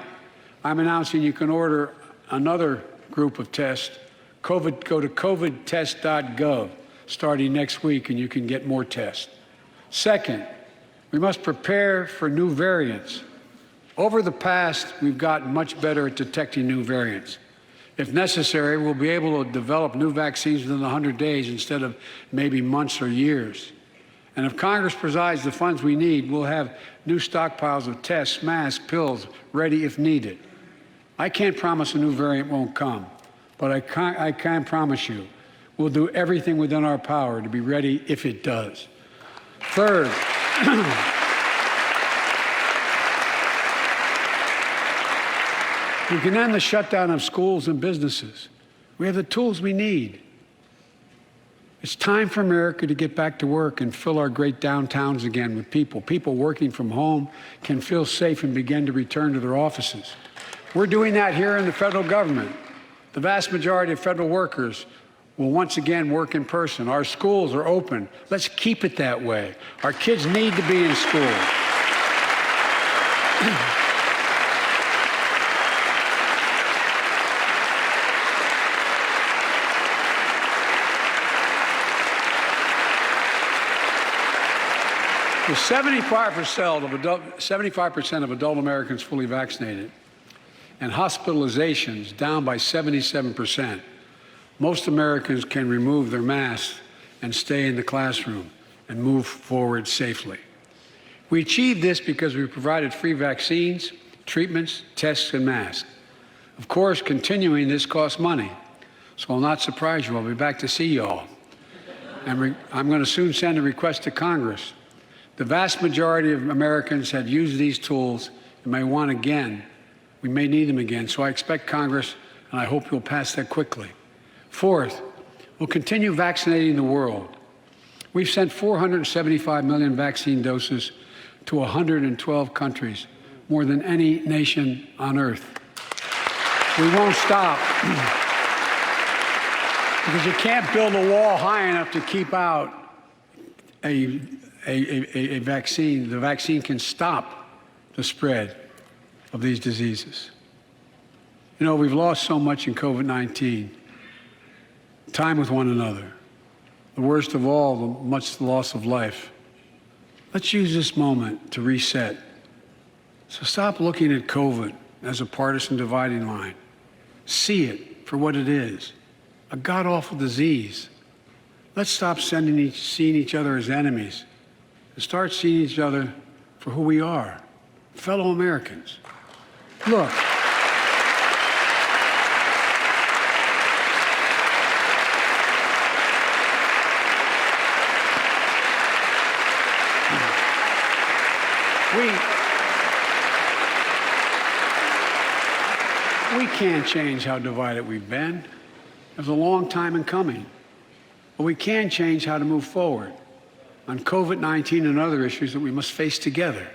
I'm announcing you can order another group of tests. Go to covidtest.gov starting next week, and you can get more tests. Second, we must prepare for new variants. Over the past, we've gotten much better at detecting new variants. If necessary, we'll be able to develop new vaccines within 100 days instead of maybe months or years. And if Congress provides the funds we need, we'll have new stockpiles of tests, masks, pills ready if needed. I can't promise a new variant won't come, but I can promise you we'll do everything within our power to be ready if it does. Third, we can end the shutdown of schools and businesses. We have the tools we need. It's time for America to get back to work and fill our great downtowns again with people. People working from home can feel safe and begin to return to their offices. We're doing that here in the federal government. The vast majority of federal workers will once again work in person. Our schools are open. Let's keep it that way. Our kids need to be in school. With 75% of adult Americans fully vaccinated and hospitalizations down by 77%, most Americans can remove their masks and stay in the classroom and move forward safely. We achieved this because we provided free vaccines, treatments, tests, and masks. Of course, continuing this costs money, so I'll not surprise you. I'll be back to see you all. And I'm going to soon send a request to Congress. The vast majority of Americans have used these tools and may want again. We may need them again, so I expect Congress, and I hope you'll pass that quickly. Fourth, we'll continue vaccinating the world. We've sent 475 million vaccine doses to 112 countries, more than any nation on earth. We won't stop. Because you can't build a wall high enough to keep out a vaccine. The vaccine can stop the spread of these diseases. You know, we've lost so much in COVID-19. Time with one another. The worst of all, the loss of life. Let's use this moment to reset. So stop looking at COVID as a partisan dividing line. See it for what it is. A god-awful disease. Let's stop seeing each other as enemies and start seeing each other for who we are, fellow Americans. Look, we can't change how divided we've been. It was a long time in coming. But we can change how to move forward on COVID-19 and other issues that we must face together.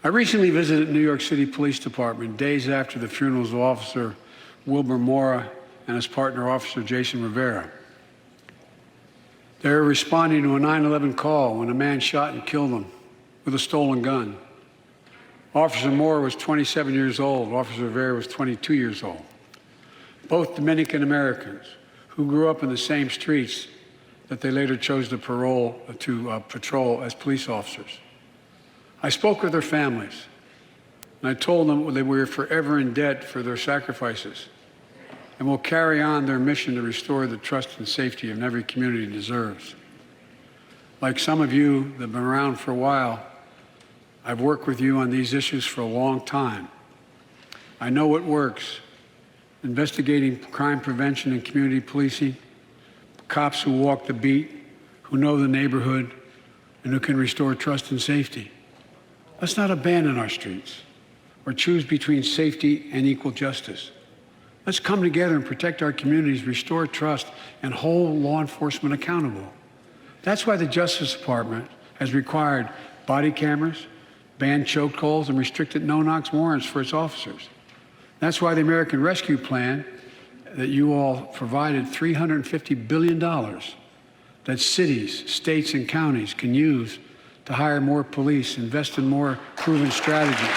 I recently visited New York City Police Department days after the funerals of Officer Wilbur Mora and his partner, Officer Jason Rivera. They were responding to a 9/11 call when a man shot and killed them with a stolen gun. Officer Mora was 27 years old. Officer Rivera was 22 years old. Both Dominican Americans who grew up in the same streets that they later chose to patrol as police officers. I spoke with their families, and I told them that we were forever in debt for their sacrifices and will carry on their mission to restore the trust and safety in every community deserves. Like some of you that have been around for a while, I've worked with you on these issues for a long time. I know what works. Investigating crime prevention and community policing, cops who walk the beat, who know the neighborhood, and who can restore trust and safety. Let's not abandon our streets or choose between safety and equal justice. Let's come together and protect our communities, restore trust, and hold law enforcement accountable. That's why the Justice Department has required body cameras, banned chokeholds, and restricted no-knock warrants for its officers. That's why the American Rescue Plan that you all provided $350 billion that cities, states, and counties can use to hire more police, invest in more proven strategies.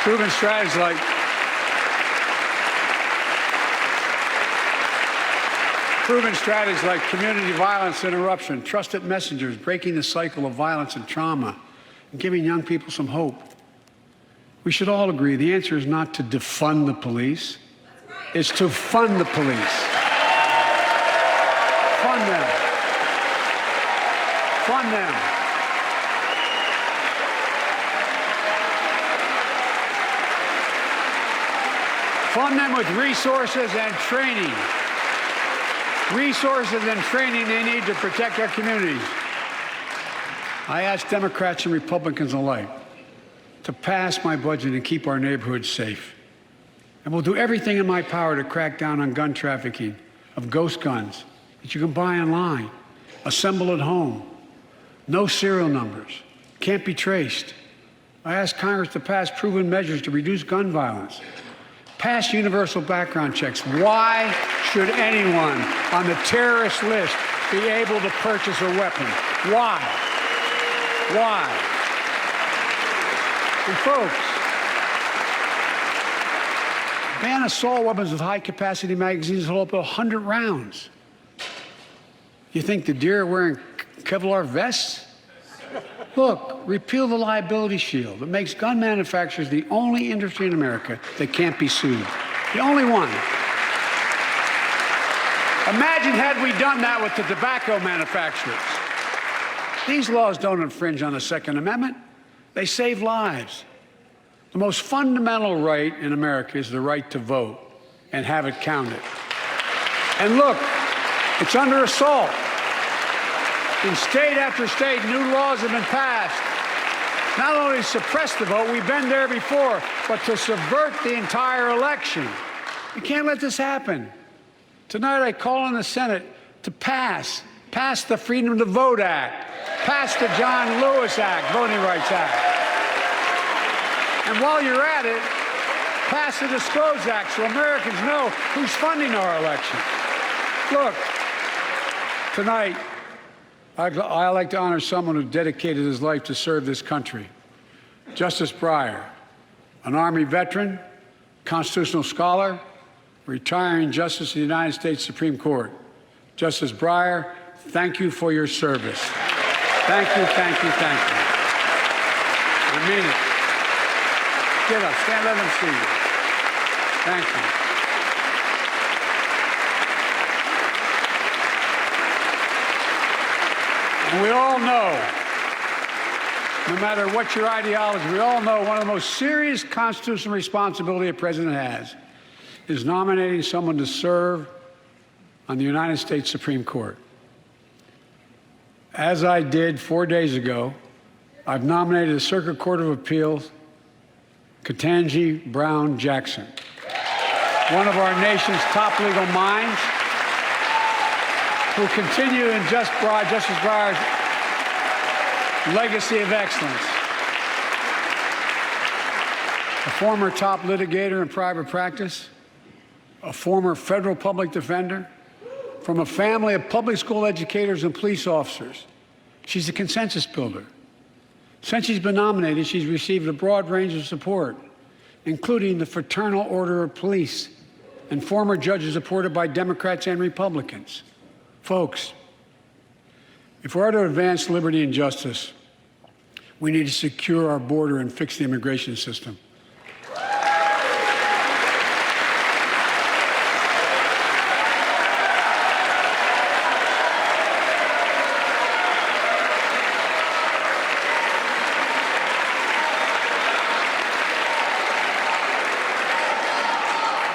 Proven strategies like community violence interruption, trusted messengers, breaking the cycle of violence and trauma, and giving young people some hope. We should all agree the answer is not to defund the police. It's to fund the police. Fund them. Fund them. Fund them with resources and training. Resources and training they need to protect our communities. I ask Democrats and Republicans alike to pass my budget and keep our neighborhoods safe. And we'll do everything in my power to crack down on gun trafficking, of ghost guns that you can buy online, assemble at home, no serial numbers, can't be traced. I ask Congress to pass proven measures to reduce gun violence, pass universal background checks. Why should anyone on the terrorist list be able to purchase a weapon? Why? Why? And folks, ban assault weapons with high-capacity magazines that hold up to 100 rounds. You think the deer are wearing Kevlar vests? Look, repeal the liability shield that makes gun manufacturers the only industry in America that can't be sued. The only one. Imagine had we done that with the tobacco manufacturers. These laws don't infringe on the Second Amendment. They save lives. The most fundamental right in America is the right to vote and have it counted. And look, it's under assault. In state after state, new laws have been passed. Not only to suppress the vote, we've been there before, but to subvert the entire election. We can't let this happen. Tonight, I call on the Senate to pass Pass the Freedom to Vote Act. Pass the John Lewis Act, Voting Rights Act. And while you're at it, pass the Disclose Act so Americans know who's funding our elections. Look, tonight, I like to honor someone who dedicated his life to serve this country. Justice Breyer, an Army veteran, constitutional scholar, retiring Justice of the United States Supreme Court. Justice Breyer, thank you for your service. Thank you, thank you, thank you. I mean it. Get up, stand, let them see you. Thank you. And we all know, no matter what your ideology, we all know one of the most serious constitutional responsibility a president has is nominating someone to serve on the United States Supreme Court. As I did 4 days ago, I've nominated the Circuit Court of Appeals, Ketanji Brown Jackson, one of our nation's top legal minds, who continue in Justice Breyer's legacy of excellence. A former top litigator in private practice, a former federal public defender, from a family of public school educators and police officers. She's a consensus builder. Since she's been nominated, she's received a broad range of support, including the Fraternal Order of Police and former judges supported by Democrats and Republicans. Folks, if we're to advance liberty and justice, we need to secure our border and fix the immigration system.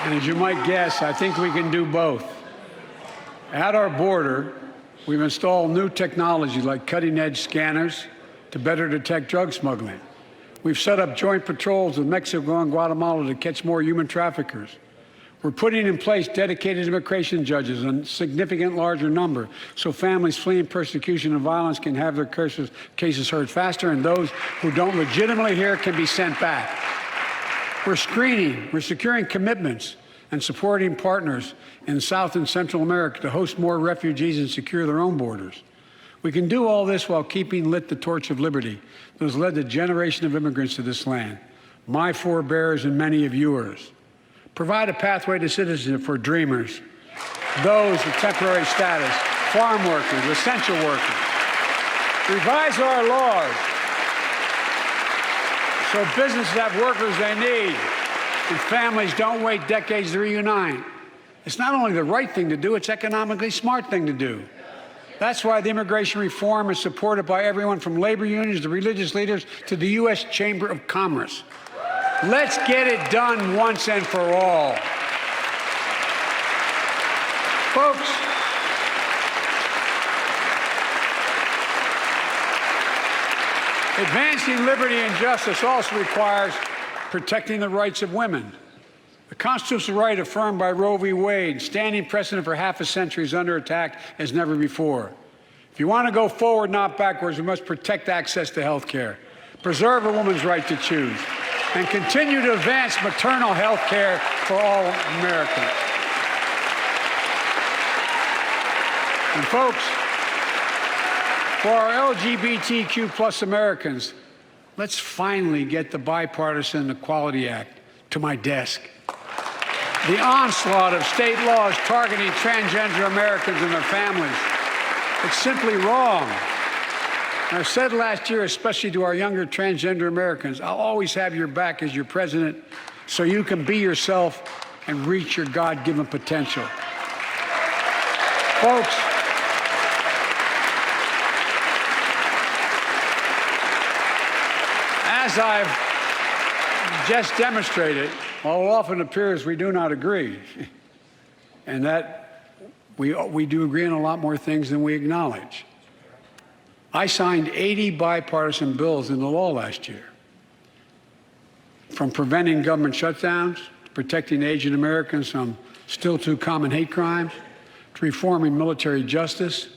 And as you might guess, I think we can do both. At our border, we've installed new technology like cutting-edge scanners to better detect drug smuggling. We've set up joint patrols with Mexico and Guatemala to catch more human traffickers. We're putting in place dedicated immigration judges in a significant larger number so families fleeing persecution and violence can have their cases heard faster, and those who don't legitimately hear can be sent back. We're screening, we're securing commitments and supporting partners in South and Central America to host more refugees and secure their own borders. We can do all this while keeping lit the torch of liberty that has led a generation of immigrants to this land, my forebears and many of yours. Provide a pathway to citizenship for dreamers, those with temporary status, farm workers, essential workers. Revise our laws so businesses have workers they need and families don't wait decades to reunite. It's not only the right thing to do, it's economically smart thing to do. That's why the immigration reform is supported by everyone from labor unions to religious leaders to the U.S. Chamber of Commerce. Let's get it done once and for all. Folks, advancing liberty and justice also requires protecting the rights of women. The constitutional right affirmed by Roe v. Wade, standing precedent for half a century, is under attack as never before. If you want to go forward, not backwards, we must protect access to health care, preserve a woman's right to choose, and continue to advance maternal health care for all Americans. And folks, for our LGBTQ plus Americans, let's finally get the Bipartisan Equality Act to my desk. The onslaught of state laws targeting transgender Americans and their families, it's simply wrong. And I said last year, especially to our younger transgender Americans, I'll always have your back as your president so you can be yourself and reach your God-given potential. Folks, as I've just demonstrated, while it often appears we do not agree, and that we do agree on a lot more things than we acknowledge. I signed 80 bipartisan bills into law last year, from preventing government shutdowns, to protecting Asian Americans from still too common hate crimes, to reforming military justice,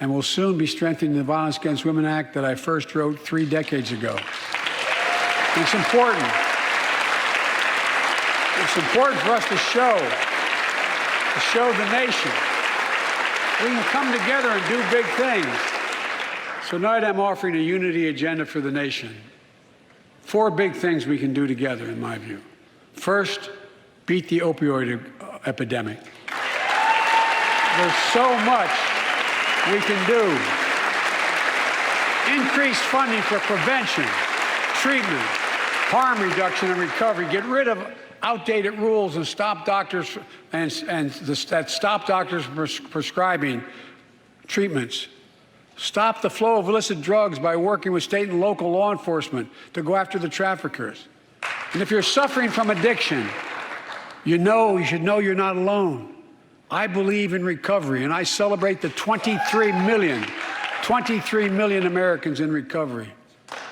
and will soon be strengthening the Violence Against Women Act that I first wrote 3 decades ago. And it's important. It's important for us to show the nation we can come together and do big things. So tonight I'm offering a unity agenda for the nation. 4 big things we can do together, in my view. First, beat the opioid epidemic. There's so much we can do. Increase funding for prevention, treatment, harm reduction, and recovery. Get rid of outdated rules and stop doctors stop doctors prescribing treatments. Stop the flow of illicit drugs by working with state and local law enforcement to go after the traffickers. And if you're suffering from addiction, you should know you're not alone. I believe in recovery, and I celebrate the 23 million Americans in recovery.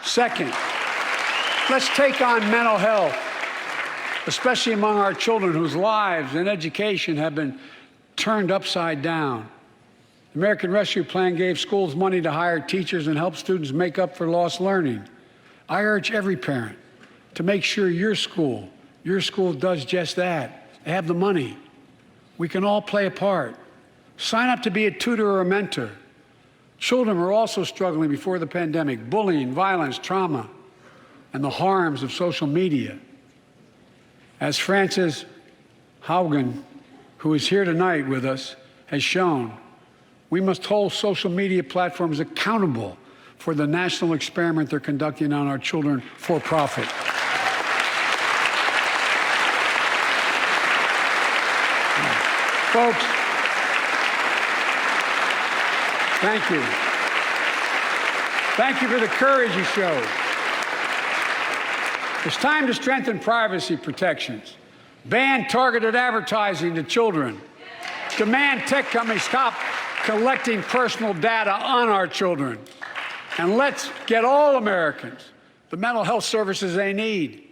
Second, let's take on mental health, especially among our children whose lives and education have been turned upside down. The American Rescue Plan gave schools money to hire teachers and help students make up for lost learning. I urge every parent to make sure your school does just that. They have the money. We can all play a part. Sign up to be a tutor or a mentor. Children were also struggling before the pandemic: bullying, violence, trauma, and the harms of social media. As Frances Haugen, who is here tonight with us, has shown, we must hold social media platforms accountable for the national experiment they're conducting on our children for profit. Folks, thank you. Thank you for the courage you showed. It's time to strengthen privacy protections, ban targeted advertising to children, demand tech companies stop collecting personal data on our children, and let's get all Americans the mental health services they need.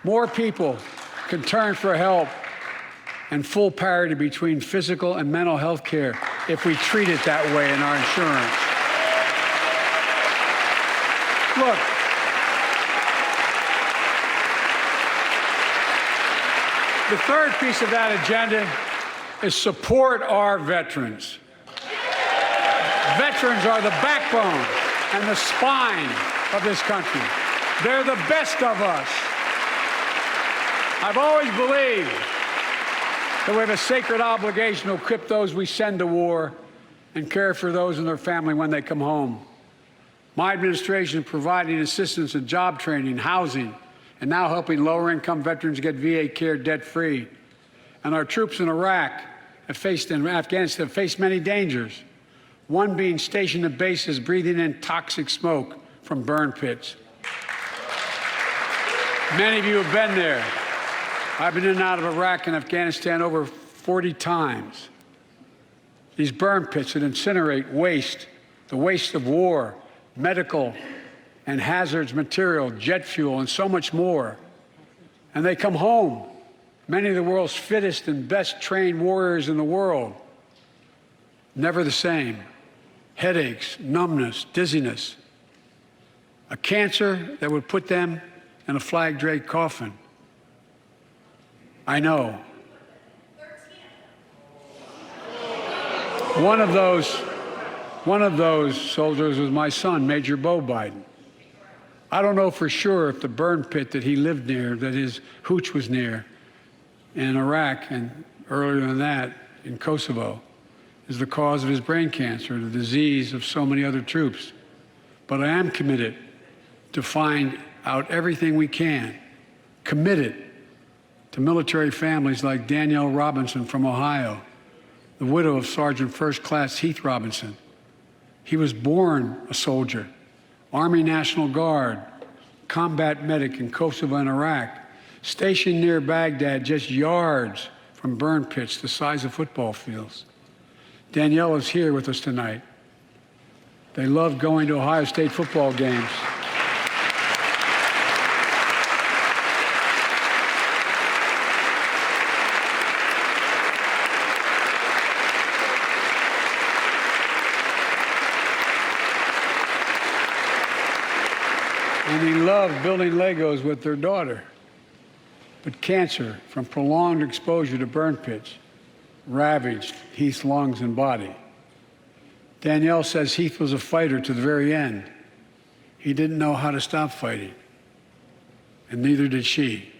More people can turn for help and full parity between physical and mental health care if we treat it that way in our insurance. Look, the third piece of that agenda is support our veterans. Veterans are the backbone and the spine of this country. They're the best of us. I've always believed that we have a sacred obligation to equip those we send to war and care for those in their family when they come home. My administration is providing assistance in job training, housing, and now helping lower-income veterans get VA care debt-free. And our troops in Iraq and Afghanistan have faced many dangers, one being stationed at bases breathing in toxic smoke from burn pits. Many of you have been there. I've been in and out of Iraq and Afghanistan over 40 times. These burn pits that incinerate waste, the waste of war, medical and hazardous material, jet fuel, and so much more. And they come home, many of the world's fittest and best trained warriors in the world. Never the same. Headaches, numbness, dizziness. A cancer that would put them in a flag-draped coffin. I know. One of those soldiers was my son, Major Bo Biden. I don't know for sure if the burn pit that he lived near, that his hooch was near in Iraq and earlier than that in Kosovo, is the cause of his brain cancer, the disease of so many other troops. But I am committed to find out everything we can, committed to military families like Danielle Robinson from Ohio, the widow of Sergeant First Class Heath Robinson. He was born a soldier, Army National Guard, combat medic in Kosovo and Iraq, stationed near Baghdad, just yards from burn pits the size of football fields. Danielle is here with us tonight. They loved going to Ohio State football games. And he loved building Legos with their daughter. But cancer from prolonged exposure to burn pits ravaged Heath's lungs and body. Danielle says Heath was a fighter to the very end. He didn't know how to stop fighting, and neither did she.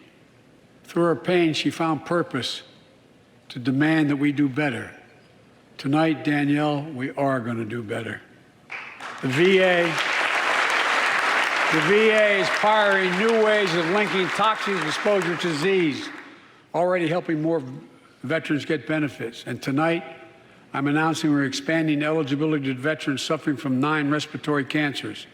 Through her pain, she found purpose to demand that we do better. Tonight, Danielle, we are going to do better. The VA is pioneering new ways of linking toxic exposure to disease, already helping more veterans get benefits. And tonight, I'm announcing we're expanding eligibility to veterans suffering from 9 respiratory cancers.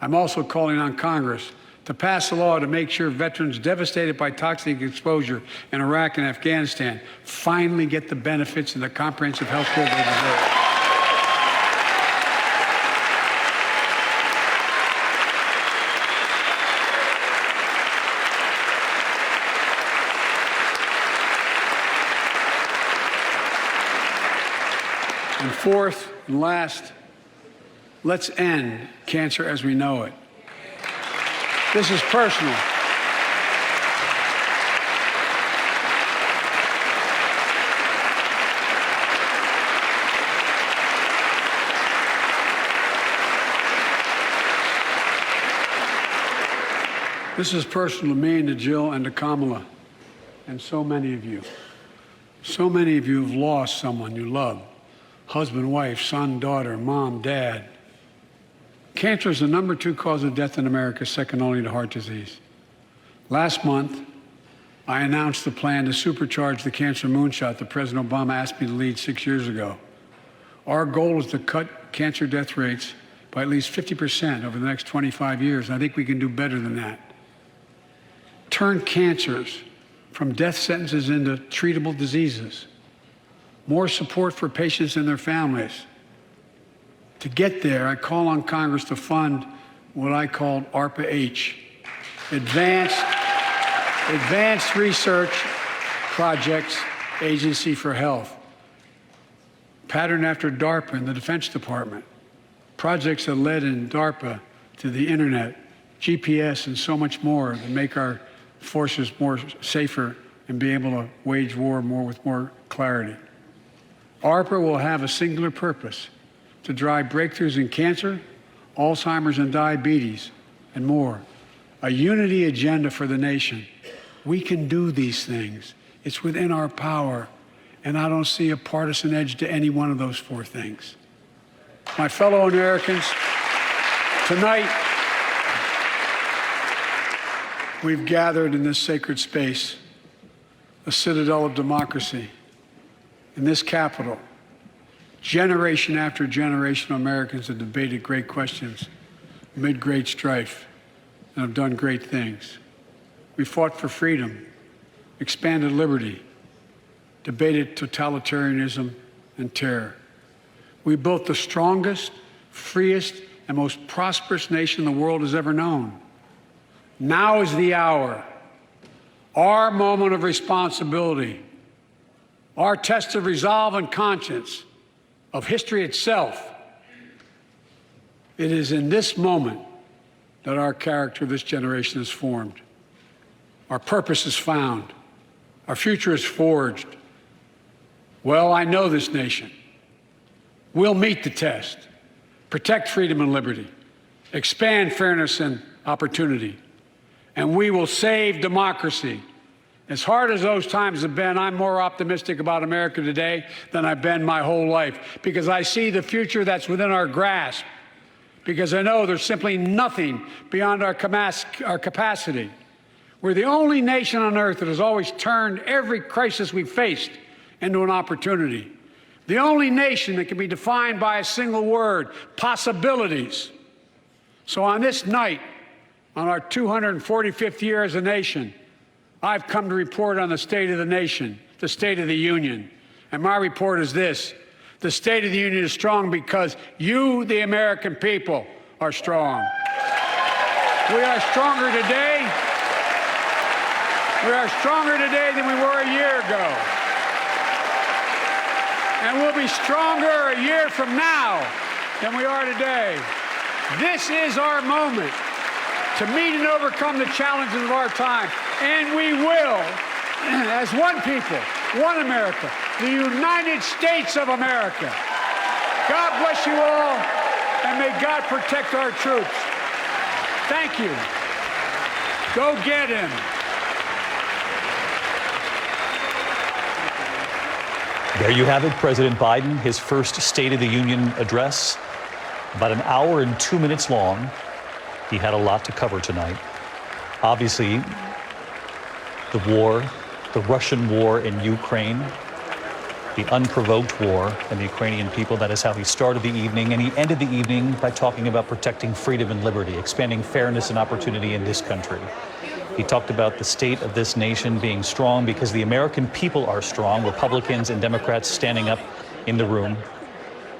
I'm also calling on Congress to pass a law to make sure veterans devastated by toxic exposure in Iraq and Afghanistan finally get the benefits and the comprehensive health care they deserve. And fourth and last, let's end cancer as we know it. This is personal. This is personal to me and to Jill and to Kamala and so many of you. So many of you have lost someone you love. Husband, wife, son, daughter, mom, dad. Cancer is the #2 cause of death in America, second only to heart disease. Last month, I announced the plan to supercharge the cancer moonshot that President Obama asked me to lead 6 years ago. Our goal is to cut cancer death rates by at least 50% over the next 25 years. And I think we can do better than that. Turn cancers from death sentences into treatable diseases. More support for patients and their families. To get there, I call on Congress to fund what I called ARPA-H, Advanced Research Projects Agency for Health, patterned after DARPA in the Defense Department. Projects that led in DARPA to the internet, GPS, and so much more to make our forces more safer and be able to wage war with more clarity. ARPA will have a singular purpose: to drive breakthroughs in cancer, Alzheimer's and diabetes, and more. A unity agenda for the nation. We can do these things. It's within our power, and I don't see a partisan edge to any one of those 4 things. My fellow Americans, tonight, we've gathered in this sacred space, a citadel of democracy, in this Capitol. Generation after generation of Americans have debated great questions amid great strife and have done great things. We fought for freedom, expanded liberty, debated totalitarianism and terror. We built the strongest, freest, and most prosperous nation the world has ever known. Now is the hour, our moment of responsibility, our test of resolve and conscience, of history itself. It is in this moment that our character of this generation is formed. Our purpose is found. Our future is forged. Well, I know this nation. We'll meet the test, protect freedom and liberty, expand fairness and opportunity, and we will save democracy. As hard as those times have been, I'm more optimistic about America today than I've been my whole life, because I see the future that's within our grasp, because I know there's simply nothing beyond our capacity. We're the only nation on earth that has always turned every crisis we've faced into an opportunity. The only nation that can be defined by a single word: possibilities. So on this night, on our 245th year as a nation, I've come to report on the state of the nation, the State of the Union. And my report is this: the State of the Union is strong because you, the American people, are strong. We are stronger today. We are stronger today than we were a year ago. And we'll be stronger a year from now than we are today. This is our moment. to meet and overcome the challenges of our time. And we will, as one people, one America, the United States of America. God bless you all, and may God protect our troops. Thank you. Go get him. There you have it, President Biden, his first State of the Union address, about an hour and 2 minutes long. He had a lot to cover tonight. Obviously, the war, the Russian war in Ukraine, the unprovoked war and the Ukrainian people. That is how he started the evening, and he ended the evening by talking about protecting freedom and liberty, expanding fairness and opportunity in this country. He talked about the state of this nation being strong because the American people are strong, Republicans and Democrats standing up in the room,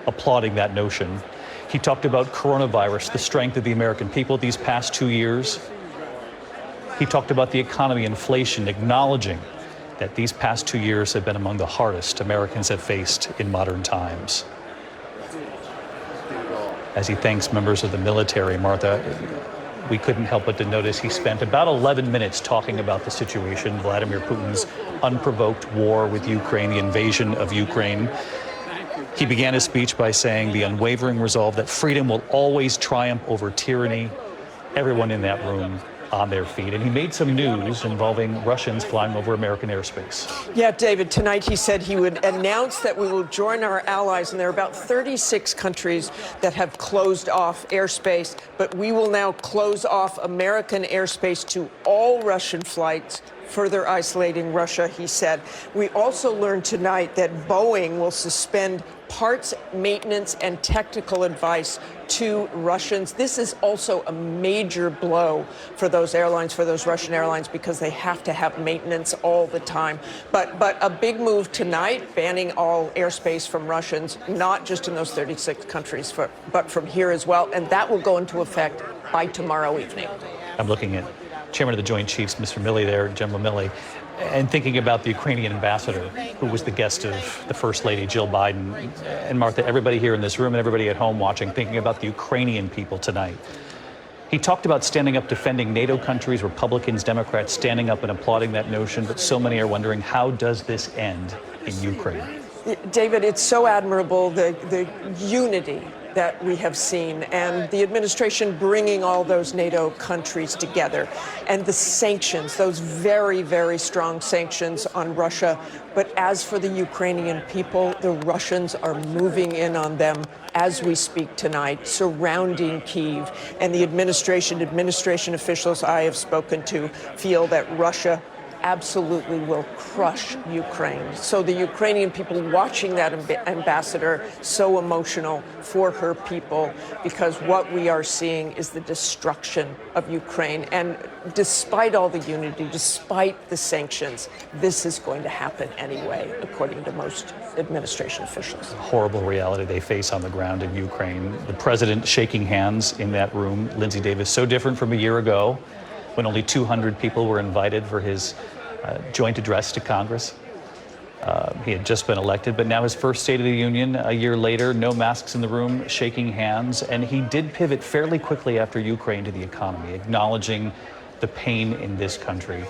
applauding that notion. He talked about coronavirus, the strength of the American people these past 2 years. He talked about the economy, inflation, acknowledging that these past 2 years have been among the hardest Americans have faced in modern times. As he thanks members of the military, Martha, we couldn't help but to notice he spent about 11 minutes talking about the situation, Vladimir Putin's unprovoked war with Ukraine, the invasion of Ukraine. He began his speech by saying the unwavering resolve that freedom will always triumph over tyranny. Everyone in that room on their feet. And he made some news involving Russians flying over American airspace. Yeah, David, tonight he said he would announce that we will join our allies, and there are about 36 countries that have closed off airspace, but we will now close off American airspace to all Russian flights, further isolating Russia, he said. We also learned tonight that Boeing will suspend parts, maintenance, and technical advice to Russians. This is also a major blow for those airlines, for those Russian airlines, because they have to have maintenance all the time. But a big move tonight, banning all airspace from Russians, not just in those 36 countries, but from here as well. And that will go into effect by tomorrow evening. I'm looking at Chairman of the Joint Chiefs, Mr. Milley there, General Milley, and thinking about the Ukrainian ambassador, who was the guest of the First Lady, Jill Biden. And Martha, everybody here in this room and everybody at home watching, thinking about the Ukrainian people tonight. He talked about standing up, defending NATO countries, Republicans, Democrats standing up and applauding that notion, but so many are wondering, how does this end in Ukraine? David, it's so admirable, the unity that we have seen, and the administration bringing all those NATO countries together, and the sanctions, those very, very strong sanctions on Russia. But as for the Ukrainian people, the Russians are moving in on them as we speak tonight, surrounding Kyiv. And the administration officials I have spoken to feel that Russia absolutely will crush Ukraine. So the Ukrainian people watching that ambassador, so emotional for her people, because what we are seeing is the destruction of Ukraine. And despite all the unity, despite the sanctions, this is going to happen anyway, according to most administration officials. Horrible reality they face on the ground in Ukraine. The president shaking hands in that room, Lindsay Davis, so different from a year ago, when only 200 people were invited for his joint address to Congress. He had just been elected, but now his first State of the Union a year later, no masks in the room, shaking hands. And he did pivot fairly quickly after Ukraine to the economy, acknowledging the pain in this country.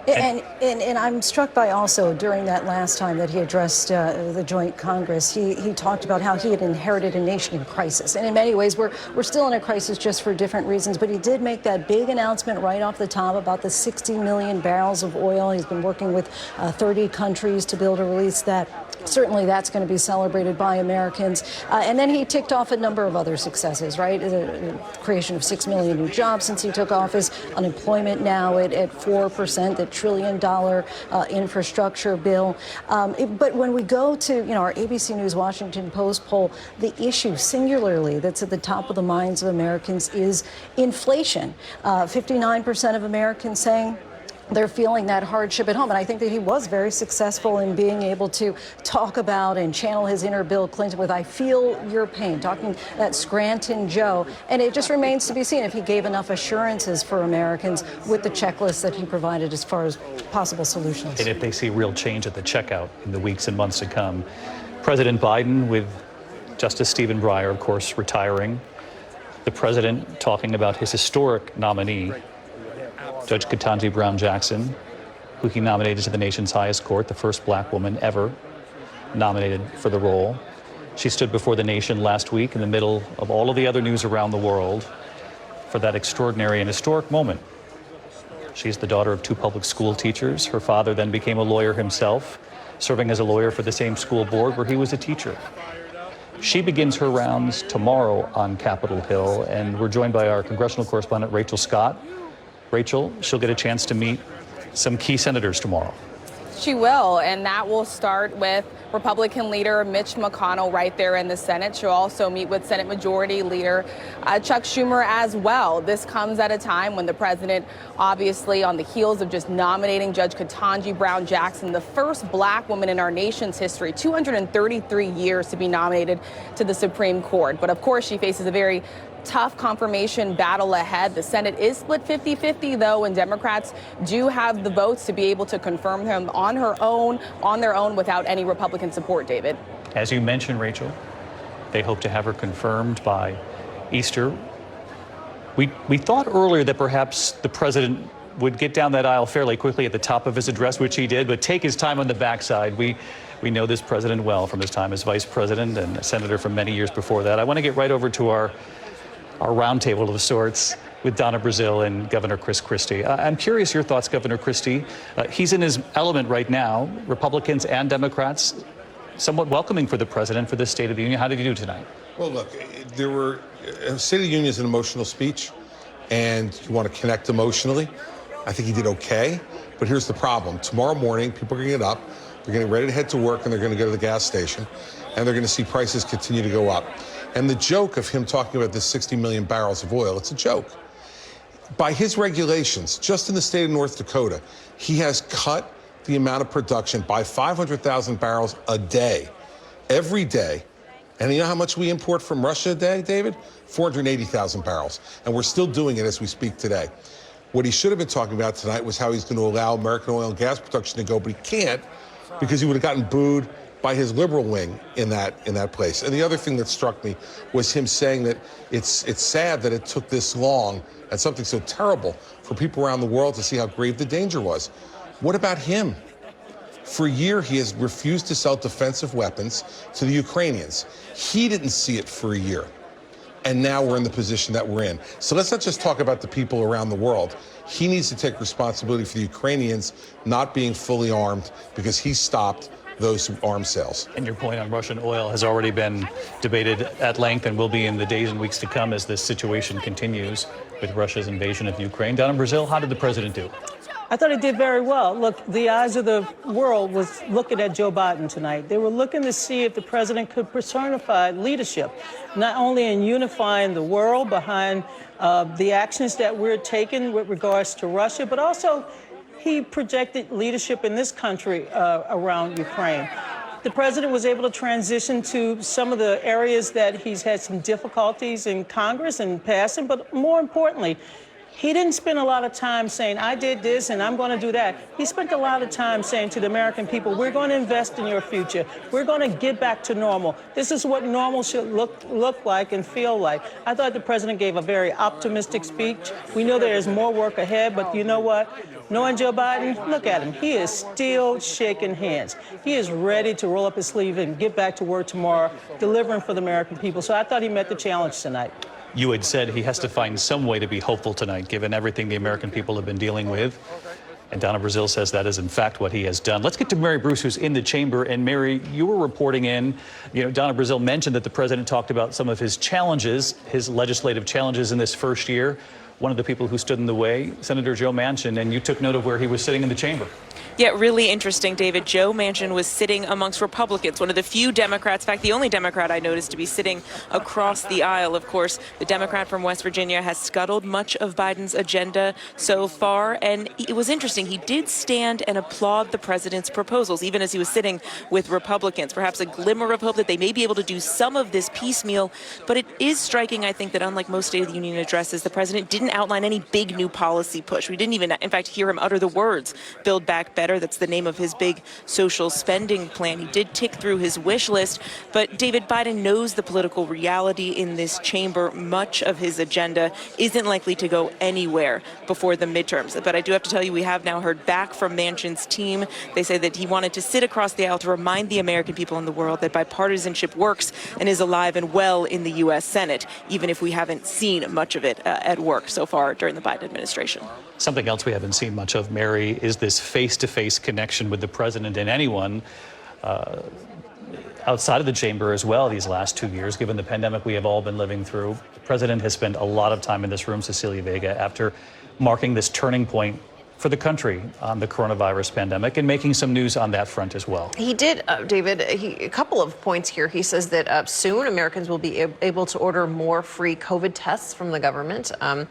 And I'm struck by also during that last time that he addressed the joint Congress, he talked about how he had inherited a nation in crisis. And in many ways, we're still in a crisis just for different reasons. But he did make that big announcement right off the top about the 60 million barrels of oil. He's been working with 30 countries to be able to release that. Certainly that's going to be celebrated by Americans. And then he ticked off a number of other successes, right? The creation of 6 million new jobs since he took office, unemployment now at 4%, the $1 trillion infrastructure bill. But when we go to, our ABC News Washington Post poll, the issue singularly that's at the top of the minds of Americans is inflation. 59% of Americans saying they're feeling that hardship at home. And I think that he was very successful in being able to talk about and channel his inner Bill Clinton with, I feel your pain, talking that Scranton Joe. And it just remains to be seen if he gave enough assurances for Americans with the checklist that he provided as far as possible solutions. And if they see real change at the checkout in the weeks and months to come. President Biden, with Justice Stephen Breyer, of course, retiring, The president talking about his historic nominee, Judge Ketanji Brown Jackson, who he nominated to the nation's highest court, the first black woman ever nominated for the role. She stood before the nation last week in the middle of all of the other news around the world for that extraordinary and historic moment. She's the daughter of 2 public school teachers. Her father then became a lawyer himself, serving as a lawyer for the same school board where he was a teacher. She begins her rounds tomorrow on Capitol Hill, and we're joined by our congressional correspondent, Rachel Scott. Rachel, she'll get a chance to meet some key senators tomorrow. She will, and that will start with Republican leader Mitch McConnell right there in the Senate. She'll also meet with Senate Majority Leader Chuck Schumer as well. This comes at a time when the president, obviously on the heels of just nominating Judge Ketanji Brown Jackson, the first black woman in our nation's history, 233 years to be nominated to the Supreme Court. But of course, she faces a very tough confirmation battle ahead. The Senate is split 50-50, though, and Democrats do have the votes to be able to confirm him on their own without any Republican support, David. As you mentioned, Rachel, they hope to have her confirmed by Easter. We thought earlier that perhaps the president would get down that aisle fairly quickly at the top of his address, which he did, but take his time on the backside. We know this president well from his time as vice president and a senator for many years before that. I want to get right over to our roundtable of sorts with Donna Brazile and Governor Chris Christie. I'm curious your thoughts, Governor Christie. He's in his element right now. Republicans and Democrats somewhat welcoming for the president for this State of the Union. How did he do tonight? Well, look, State of the Union is an emotional speech, and you want to connect emotionally. I think he did okay, but here's the problem. Tomorrow morning, people are going to get up, they're getting ready to head to work, and they're going to go to the gas station, and they're going to see prices continue to go up. And the joke of him talking about this 60 million barrels of oil, it's a joke. By his regulations, just in the state of North Dakota, he has cut the amount of production by 500,000 barrels a day, every day. And you know how much we import from Russia a day, David? 480,000 barrels. And we're still doing it as we speak today. What he should have been talking about tonight was how he's going to allow American oil and gas production to go, but he can't because he would have gotten booed by his liberal wing in that place. And the other thing that struck me was him saying that it's sad that it took this long and something so terrible for people around the world to see how grave the danger was. What about him? For a year, he has refused to sell defensive weapons to the Ukrainians. He didn't see it for a year. And now we're in the position that we're in. So let's not just talk about the people around the world. He needs to take responsibility for the Ukrainians not being fully armed because he stopped those arms sales. And your point on Russian oil has already been debated at length and will be in the days and weeks to come as this situation continues with Russia's invasion of Ukraine. Donna Brazile, how did the president do? I thought he did very well. Look, the eyes of the world was looking at Joe Biden tonight. They were looking to see if the president could personify leadership, not only in unifying the world behind the actions that we're taking with regards to Russia, but also he projected leadership in this country around Ukraine. The president was able to transition to some of the areas that he's had some difficulties in Congress and passing, but more importantly, he didn't spend a lot of time saying, I did this and I'm going to do that. He spent a lot of time saying to the American people, we're going to invest in your future. We're going to get back to normal. This is what normal should look like and feel like. I thought the president gave a very optimistic speech. We know there is more work ahead, but you know what? Knowing Joe Biden, look at him. He is still shaking hands. He is ready to roll up his sleeve and get back to work tomorrow, delivering for the American people. So I thought he met the challenge tonight. You had said he has to find some way to be hopeful tonight, given everything the American people have been dealing with. And Donna Brazile says that is, in fact, what he has done. Let's get to Mary Bruce, who's in the chamber. And Mary, you were reporting in, Donna Brazile mentioned that the president talked about some of his challenges, his legislative challenges in this first year. One of the people who stood in the way, Senator Joe Manchin, and you took note of where he was sitting in the chamber. Yeah, really interesting, David. Joe Manchin was sitting amongst Republicans, one of the few Democrats, in fact, the only Democrat I noticed to be sitting across the aisle. Of course, the Democrat from West Virginia has scuttled much of Biden's agenda so far, and it was interesting. He did stand and applaud the president's proposals, even as he was sitting with Republicans. Perhaps a glimmer of hope that they may be able to do some of this piecemeal, but it is striking, I think, that unlike most State of the Union addresses, the president didn't outline any big new policy push. We didn't even, in fact, hear him utter the words, Build Back Better. better. That's the name of his big social spending plan. He did tick through his wish list, but David Biden knows the political reality in this chamber. Much of his agenda isn't likely to go anywhere before the midterms. But I do have to tell you, we have now heard back from Manchin's team. They say that he wanted to sit across the aisle to remind the American people in the world that bipartisanship works and is alive and well in the U.S. Senate, even if we haven't seen much of it at work so far during the Biden administration. Something else we haven't seen much of, Mary, is this face-to-face connection with the president and anyone outside of the chamber as well these last 2 years, given the pandemic we have all been living through. The president has spent a lot of time in this room, Cecilia Vega, after marking this turning point for the country on the coronavirus pandemic and making some news on that front as well. He did, David, a couple of points here. He says that soon Americans will be able to order more free COVID tests from the government, 1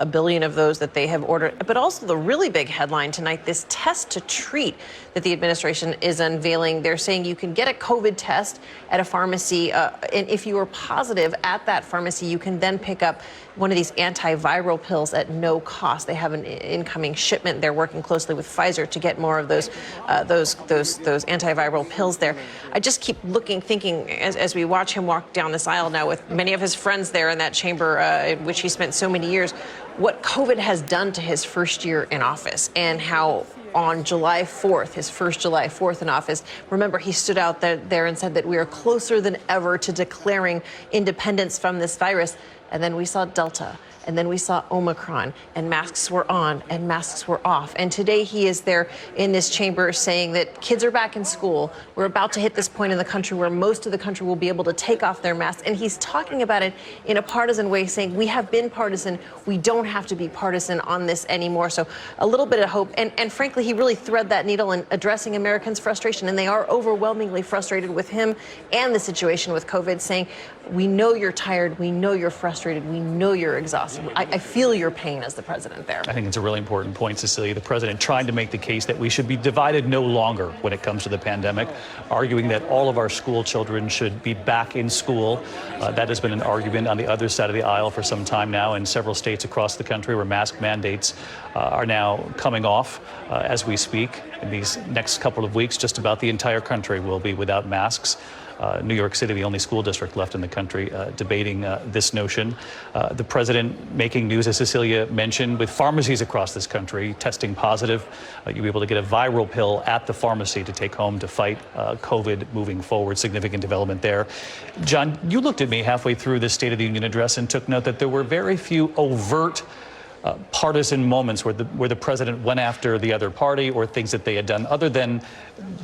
billion of those that they have ordered. But also the really big headline tonight, this test to treat that the administration is unveiling. They're saying you can get a COVID test at a pharmacy, and if you are positive at that pharmacy, you can then pick up one of these antiviral pills at no cost. They have an incoming shipment. They're working closely with Pfizer to get more of those antiviral pills there. I just keep thinking as we watch him walk down this aisle now with many of his friends there in that chamber in which he spent so many years, what COVID has done to his first year in office and how on July 4th, his first July 4th in office, remember, he stood out there and said that we are closer than ever to declaring independence from this virus. And then we saw Delta, and then we saw Omicron, and masks were on and masks were off. And today he is there in this chamber saying that kids are back in school. We're about to hit this point in the country where most of the country will be able to take off their masks. And he's talking about it in a partisan way, saying we have been partisan. We don't have to be partisan on this anymore. So a little bit of hope. And frankly, he really thread that needle in addressing Americans' frustration. And they are overwhelmingly frustrated with him and the situation with COVID, saying, we know you're tired. We know you're frustrated. We know you're exhausted. I feel your pain as the president there. I think it's a really important point, Cecilia. The president trying to make the case that we should be divided no longer when it comes to the pandemic, arguing that all of our school children should be back in school. That has been an argument on the other side of the aisle for some time now in several states across the country where mask mandates are now coming off as we speak. In these next couple of weeks, just about the entire country will be without masks. New York City, the only school district left in the country, debating this notion. The president making news, as Cecilia mentioned, with pharmacies across this country testing positive. You'll be able to get a viral pill at the pharmacy to take home to fight COVID moving forward. Significant development there. John, you looked at me halfway through the State of the Union address and took note that there were very few overt partisan moments where the president went after the other party or things that they had done, other than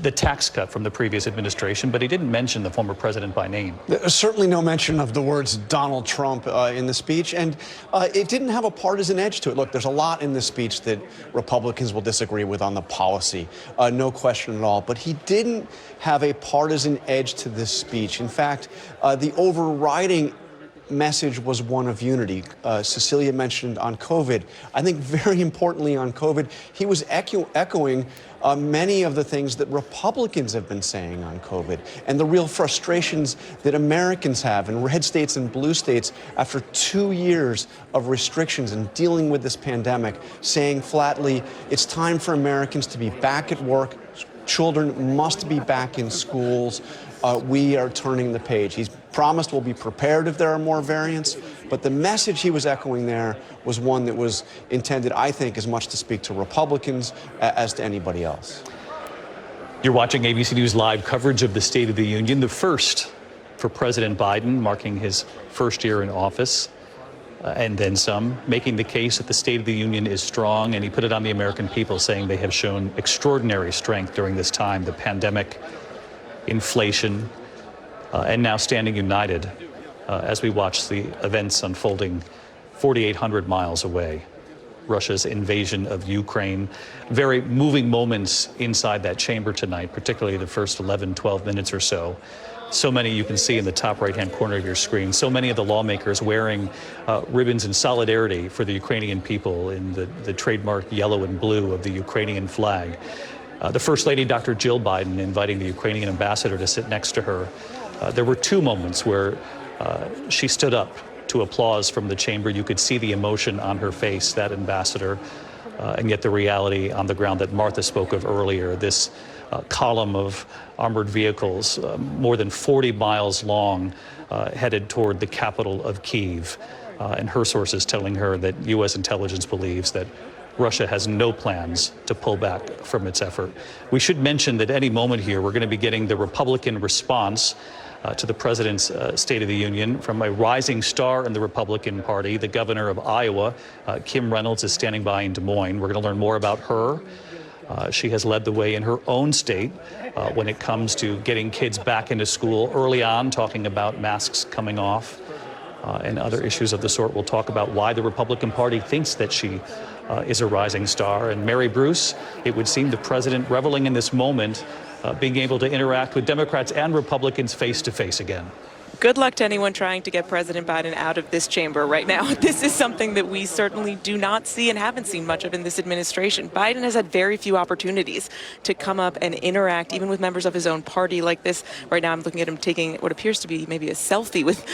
the tax cut from the previous administration. But he didn't mention the former president by name. There's certainly no mention of the words Donald Trump in the speech, and it didn't have a partisan edge to it. Look, there's a lot in this speech that Republicans will disagree with on the policy, no question at all. But he didn't have a partisan edge to this speech. In fact, the overriding message was one of unity. Cecilia mentioned on COVID. I think very importantly on COVID, he was echoing many of the things that Republicans have been saying on COVID and the real frustrations that Americans have in red states and blue states after 2 years of restrictions and dealing with this pandemic, saying flatly, it's time for Americans to be back at work. Children must be back in schools. We are turning the page. He's promised we'll be prepared if there are more variants, but the message he was echoing there was one that was intended, I think, as much to speak to Republicans as to anybody else. You're watching ABC News Live coverage of the State of the Union, the first for President Biden, marking his first year in office. And then some, making the case that the State of the Union is strong, and he put it on the American people, saying they have shown extraordinary strength during this time, the pandemic, inflation, and now standing united as we watch the events unfolding 4,800 miles away. Russia's invasion of Ukraine. Very moving moments inside that chamber tonight, particularly the first 11, 12 minutes or so. So many you can see in the top right-hand corner of your screen. So many of the lawmakers wearing ribbons in solidarity for the Ukrainian people in the trademark yellow and blue of the Ukrainian flag. The First Lady, Dr. Jill Biden, inviting the Ukrainian ambassador to sit next to her. There were two moments where she stood up to applause from the chamber. You could see the emotion on her face, that ambassador. and yet the reality on the ground that Martha spoke of earlier, this column of armored vehicles, more than 40 miles long, headed toward the capital of Kyiv. And her sources telling her that U.S. intelligence believes that Russia has no plans to pull back from its effort. We should mention that any moment here, we're going to be getting the Republican response to the president's State of the Union from a rising star in the Republican Party. The governor of Iowa, Kim Reynolds, is standing by in Des Moines. We're going to learn more about her. She has led the way in her own state when it comes to getting kids back into school early on, talking about masks coming off and other issues of the sort. We'll talk about why the Republican Party thinks that she is a rising star. And Mary Bruce, it would seem the president reveling in this moment, being able to interact with Democrats and Republicans face to face again. Good luck to anyone trying to get President Biden out of this chamber right now. This is something that we certainly do not see and haven't seen much of in this administration. Biden has had very few opportunities to come up and interact, even with members of his own party like this. Right now I'm looking at him taking what appears to be maybe a selfie with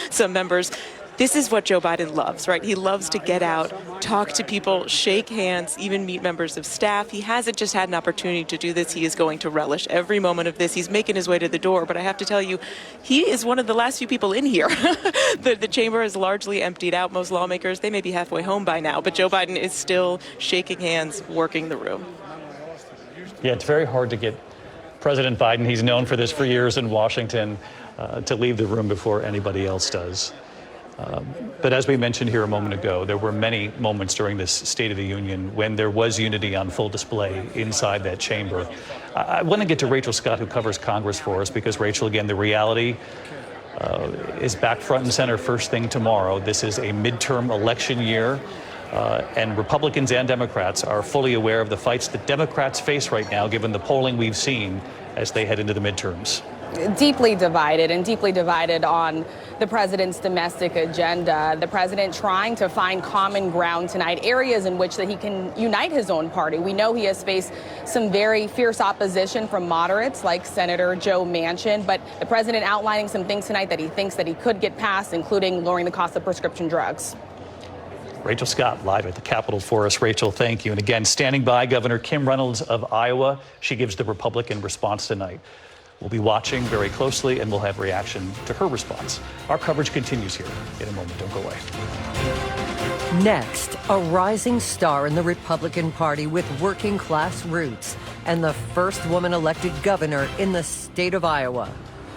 some members. This is what Joe Biden loves, right? He loves to get out, talk to people, shake hands, even meet members of staff. He hasn't just had an opportunity to do this. He is going to relish every moment of this. He's making his way to the door, but I have to tell you, he is one of the last few people in here. The chamber is largely emptied out. Most lawmakers, they may be halfway home by now, but Joe Biden is still shaking hands, working the room. Yeah, it's very hard to get President Biden, he's known for this for years in Washington, to leave the room before anybody else does. But as we mentioned here a moment ago, there were many moments during this State of the Union when there was unity on full display inside that chamber. I want to get to Rachel Scott, who covers Congress for us, because, Rachel, again, the reality is back front and center first thing tomorrow. This is a midterm election year, and Republicans and Democrats are fully aware of the fights that Democrats face right now, given the polling we've seen as they head into the midterms. Deeply divided on the president's domestic agenda. The president trying to find common ground tonight, areas in which that he can unite his own party. We know he has faced some very fierce opposition from moderates like Senator Joe Manchin, but the president outlining some things tonight that he thinks that he could get passed, including lowering the cost of prescription drugs. Rachel Scott live at the Capitol for us. Rachel, thank you. And again, standing by, Governor Kim Reynolds of Iowa. She gives the Republican response tonight. We'll be watching very closely, and we'll have reaction to her response. Our coverage continues here in a moment. Don't go away. Next, a rising star in the Republican Party with working class roots and the first woman elected governor in the state of Iowa.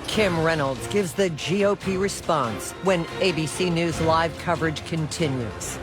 Kim Reynolds gives the GOP response when ABC News Live coverage continues.